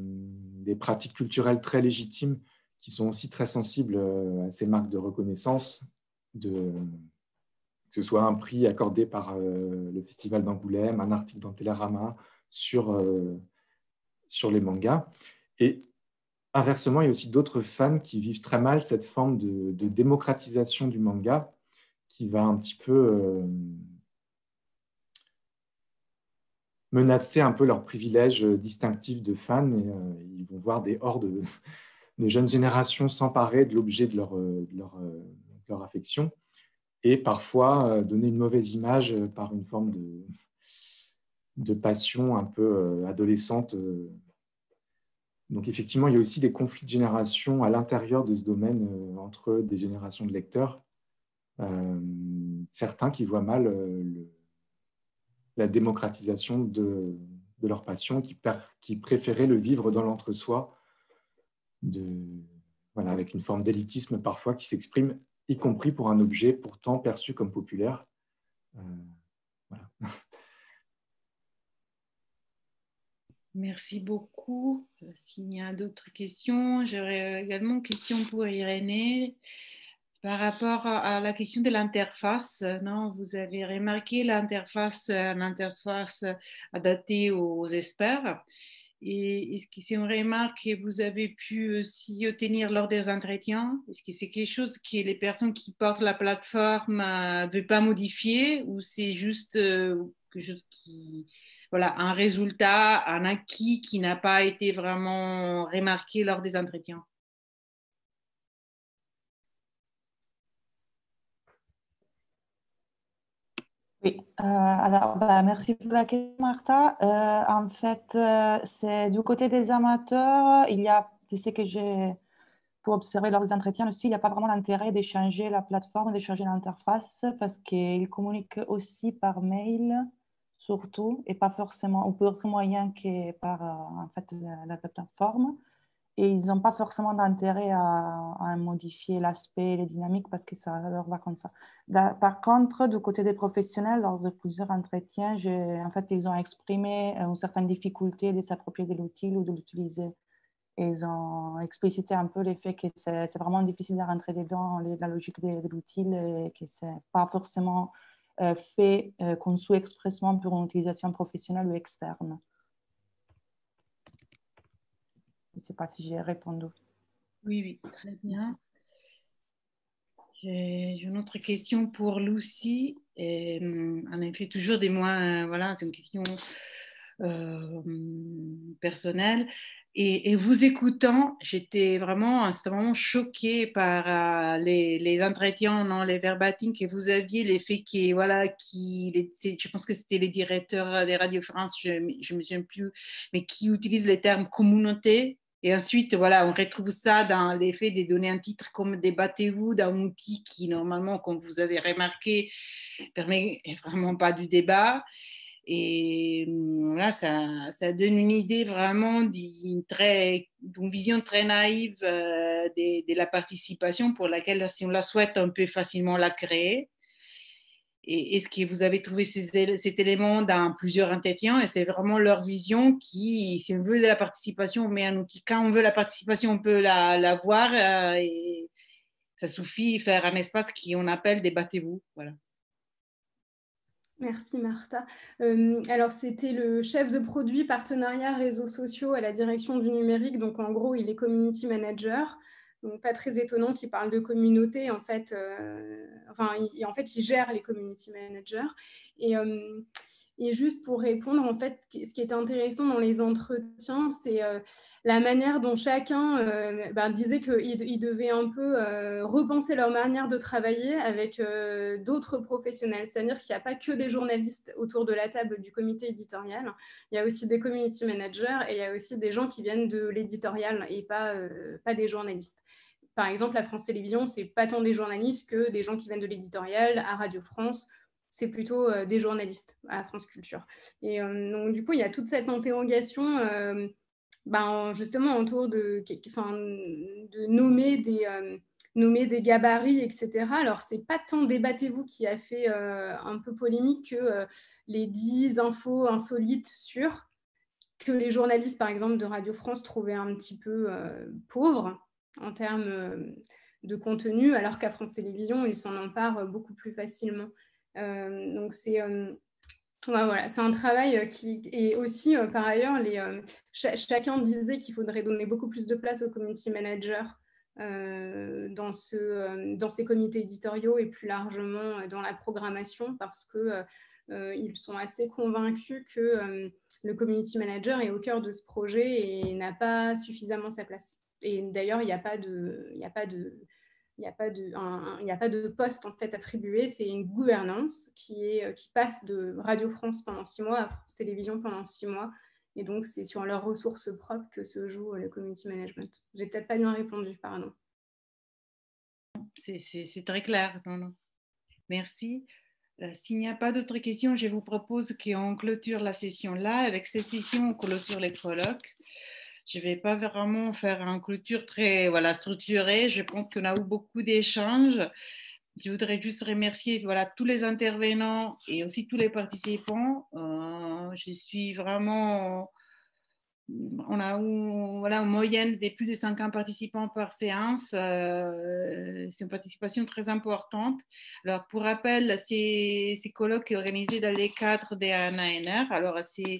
des pratiques culturelles très légitimes, qui sont aussi très sensibles à ces marques de reconnaissance, que ce soit un prix accordé par le Festival d'Angoulême, un article dans Télérama sur les mangas. Et inversement, il y a aussi d'autres fans qui vivent très mal cette forme de démocratisation du manga qui va un petit peu menacer un peu leurs privilèges distinctifs de fans. Et ils vont voir des hordes de jeunes générations s'emparer de l'objet de leur affection et parfois donner une mauvaise image par une forme de passion un peu adolescente. Donc effectivement, il y a aussi des conflits de génération à l'intérieur de ce domaine entre des générations de lecteurs. Certains qui voient mal la démocratisation de leur passion, qui préféraient le vivre dans l'entre-soi, voilà, avec une forme d'élitisme parfois qui s'exprime, y compris pour un objet pourtant perçu comme populaire. Voilà. Merci beaucoup. S'il y a d'autres questions, j'aurais également une question pour Irénée. Par rapport à la question de l'interface, non, vous avez remarqué l'interface adaptée aux experts. Et est-ce que c'est une remarque que vous avez pu aussi obtenir lors des entretiens? Est-ce que c'est quelque chose que les personnes qui portent la plateforme ne veulent pas modifier ou c'est juste quelque chose qui, voilà, un résultat, un acquis qui n'a pas été vraiment remarqué lors des entretiens? Oui, alors merci pour la question, Martha. En fait, c'est du côté des amateurs, tu sais que pour observer leurs entretiens aussi, il n'y a pas vraiment l'intérêt d'échanger la plateforme, d'échanger l'interface parce qu'ils communiquent aussi par mail, surtout, et pas forcément, ou pour d'autres moyens que par en fait, la plateforme. Et ils n'ont pas forcément d'intérêt à modifier l'aspect, les dynamiques, parce que ça leur va comme ça. Par contre, du côté des professionnels, lors de plusieurs entretiens, en fait, ils ont exprimé une certaine difficulté de s'approprier de l'outil ou de l'utiliser. Et ils ont explicité un peu le fait que c'est vraiment difficile de rentrer dedans, la logique de l'outil, et que ce n'est pas forcément fait, conçu expressément pour une utilisation professionnelle ou externe. Je ne sais pas si j'ai répondu. Oui, oui, très bien. J'ai une autre question pour Lucie. En effet, toujours des moins, voilà, c'est une question personnelle. Et vous écoutant, j'étais vraiment, c'était vraiment choquée par les entretiens, non, les verbatines que vous aviez, les faits qui, voilà, je pense que c'était les directeurs des Radio France, je me souviens plus, mais qui utilisent les termes communauté. Et ensuite, voilà, on retrouve ça dans l'effet de donner un titre comme Débattez-vous d'un outil qui, normalement, comme vous avez remarqué, permet vraiment pas du débat. Et là, ça donne une idée vraiment d'une vision très naïve de la participation pour laquelle, si on la souhaite, on peut facilement la créer. Et est-ce que vous avez trouvé cet élément dans plusieurs entretiens? Et c'est vraiment leur vision qui, si on veut de la participation, on met un outil. Quand on veut la participation, on peut la voir et ça suffit faire un espace qu'on appelle Débattez-vous. Voilà. Merci Martha. Alors c'était le chef de produit partenariat réseaux sociaux à la direction du numérique. Donc en gros, il est community manager. Donc pas très étonnant qu'il parle de communauté. En fait, il gère les community managers. Et juste pour répondre, en fait, ce qui était intéressant dans les entretiens, c'est la manière dont chacun disait qu'ils devaient un peu repenser leur manière de travailler avec d'autres professionnels. C'est-à-dire qu'il n'y a pas que des journalistes autour de la table du comité éditorial. Il y a aussi des community managers et il y a aussi des gens qui viennent de l'éditorial et pas des journalistes. Par exemple, à France Télévisions, ce n'est pas tant des journalistes que des gens qui viennent de l'éditorial. À Radio France, c'est plutôt des journalistes à France Culture. Et donc, du coup, il y a toute cette interrogation justement autour de nommer des gabarits, etc. Alors, ce n'est pas tant Débattez-vous qui a fait un peu polémique que les 10 infos insolites sur que les journalistes, par exemple, de Radio France trouvaient un petit peu pauvres en termes de contenu, alors qu'à France Télévisions, ils s'en emparent beaucoup plus facilement. Donc, c'est un travail qui est aussi, par ailleurs, chacun disait qu'il faudrait donner beaucoup plus de place aux community managers dans ces comités éditoriaux et plus largement dans la programmation parce qu'ils sont assez convaincus que le community manager est au cœur de ce projet et n'a pas suffisamment sa place. Et d'ailleurs, il n'y a pas de poste en fait attribué, c'est une gouvernance qui passe de Radio France pendant 6 mois à France Télévisions pendant 6 mois. Et donc, c'est sur leurs ressources propres que se joue le community management. J'ai peut-être pas bien répondu, pardon. C'est très clair. Non. Merci. S'il n'y a pas d'autres questions, je vous propose qu'on clôture la session là. Avec ces sessions, on clôture les colloques. Je ne vais pas vraiment faire une clôture très structurée. Je pense qu'on a eu beaucoup d'échanges. Je voudrais juste remercier tous les intervenants et aussi tous les participants. Je suis vraiment... On a eu en moyenne de plus de 50 participants par séance. C'est une participation très importante. Alors, pour rappel, ces colloques sont organisés dans les cadres des ANR. Alors, il ne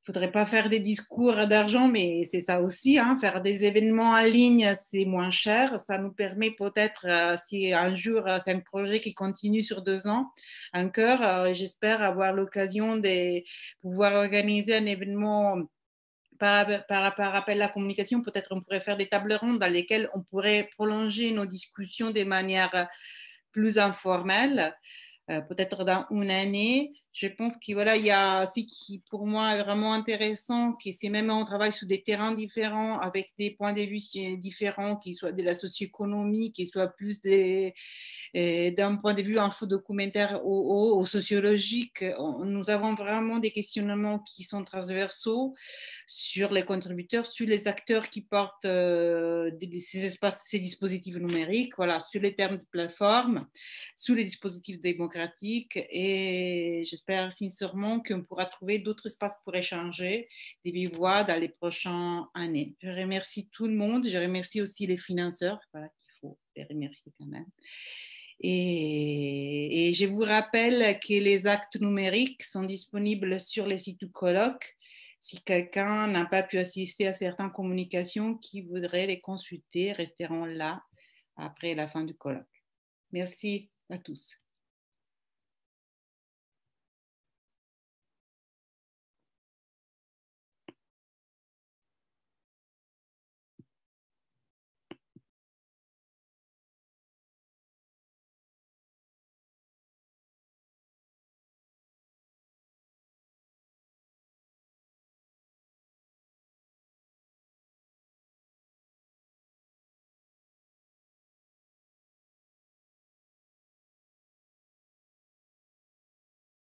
faudrait pas faire des discours d'argent, mais c'est ça aussi. Faire des événements en ligne, c'est moins cher. Ça nous permet peut-être, si un jour c'est un projet qui continue sur 2 ans, encore, j'espère avoir l'occasion de pouvoir organiser un événement par rappel à la communication. Peut-être on pourrait faire des tables rondes dans lesquelles on pourrait prolonger nos discussions de manière plus informelle, peut-être dans une année. Je pense qu'il y a aussi qui pour moi est vraiment intéressant, que c'est même on travaille sur des terrains différents avec des points de vue différents, qui soient de la socio-économie, qui soient plus d'un point de vue infodocumentaire ou sociologique. Nous avons vraiment des questionnements qui sont transversaux sur les contributeurs, sur les acteurs qui portent ces espaces, ces dispositifs numériques, sur les termes de plateforme, sur les dispositifs démocratiques, et j'espère sincèrement qu'on pourra trouver d'autres espaces pour échanger des vives voix dans les prochaines années. Je remercie tout le monde, je remercie aussi les financeurs, qu'il faut les remercier quand même. Et je vous rappelle que les actes numériques sont disponibles sur le site du colloque. Si quelqu'un n'a pas pu assister à certaines communications, qui voudrait les consulter, resteront là après la fin du colloque. Merci à tous.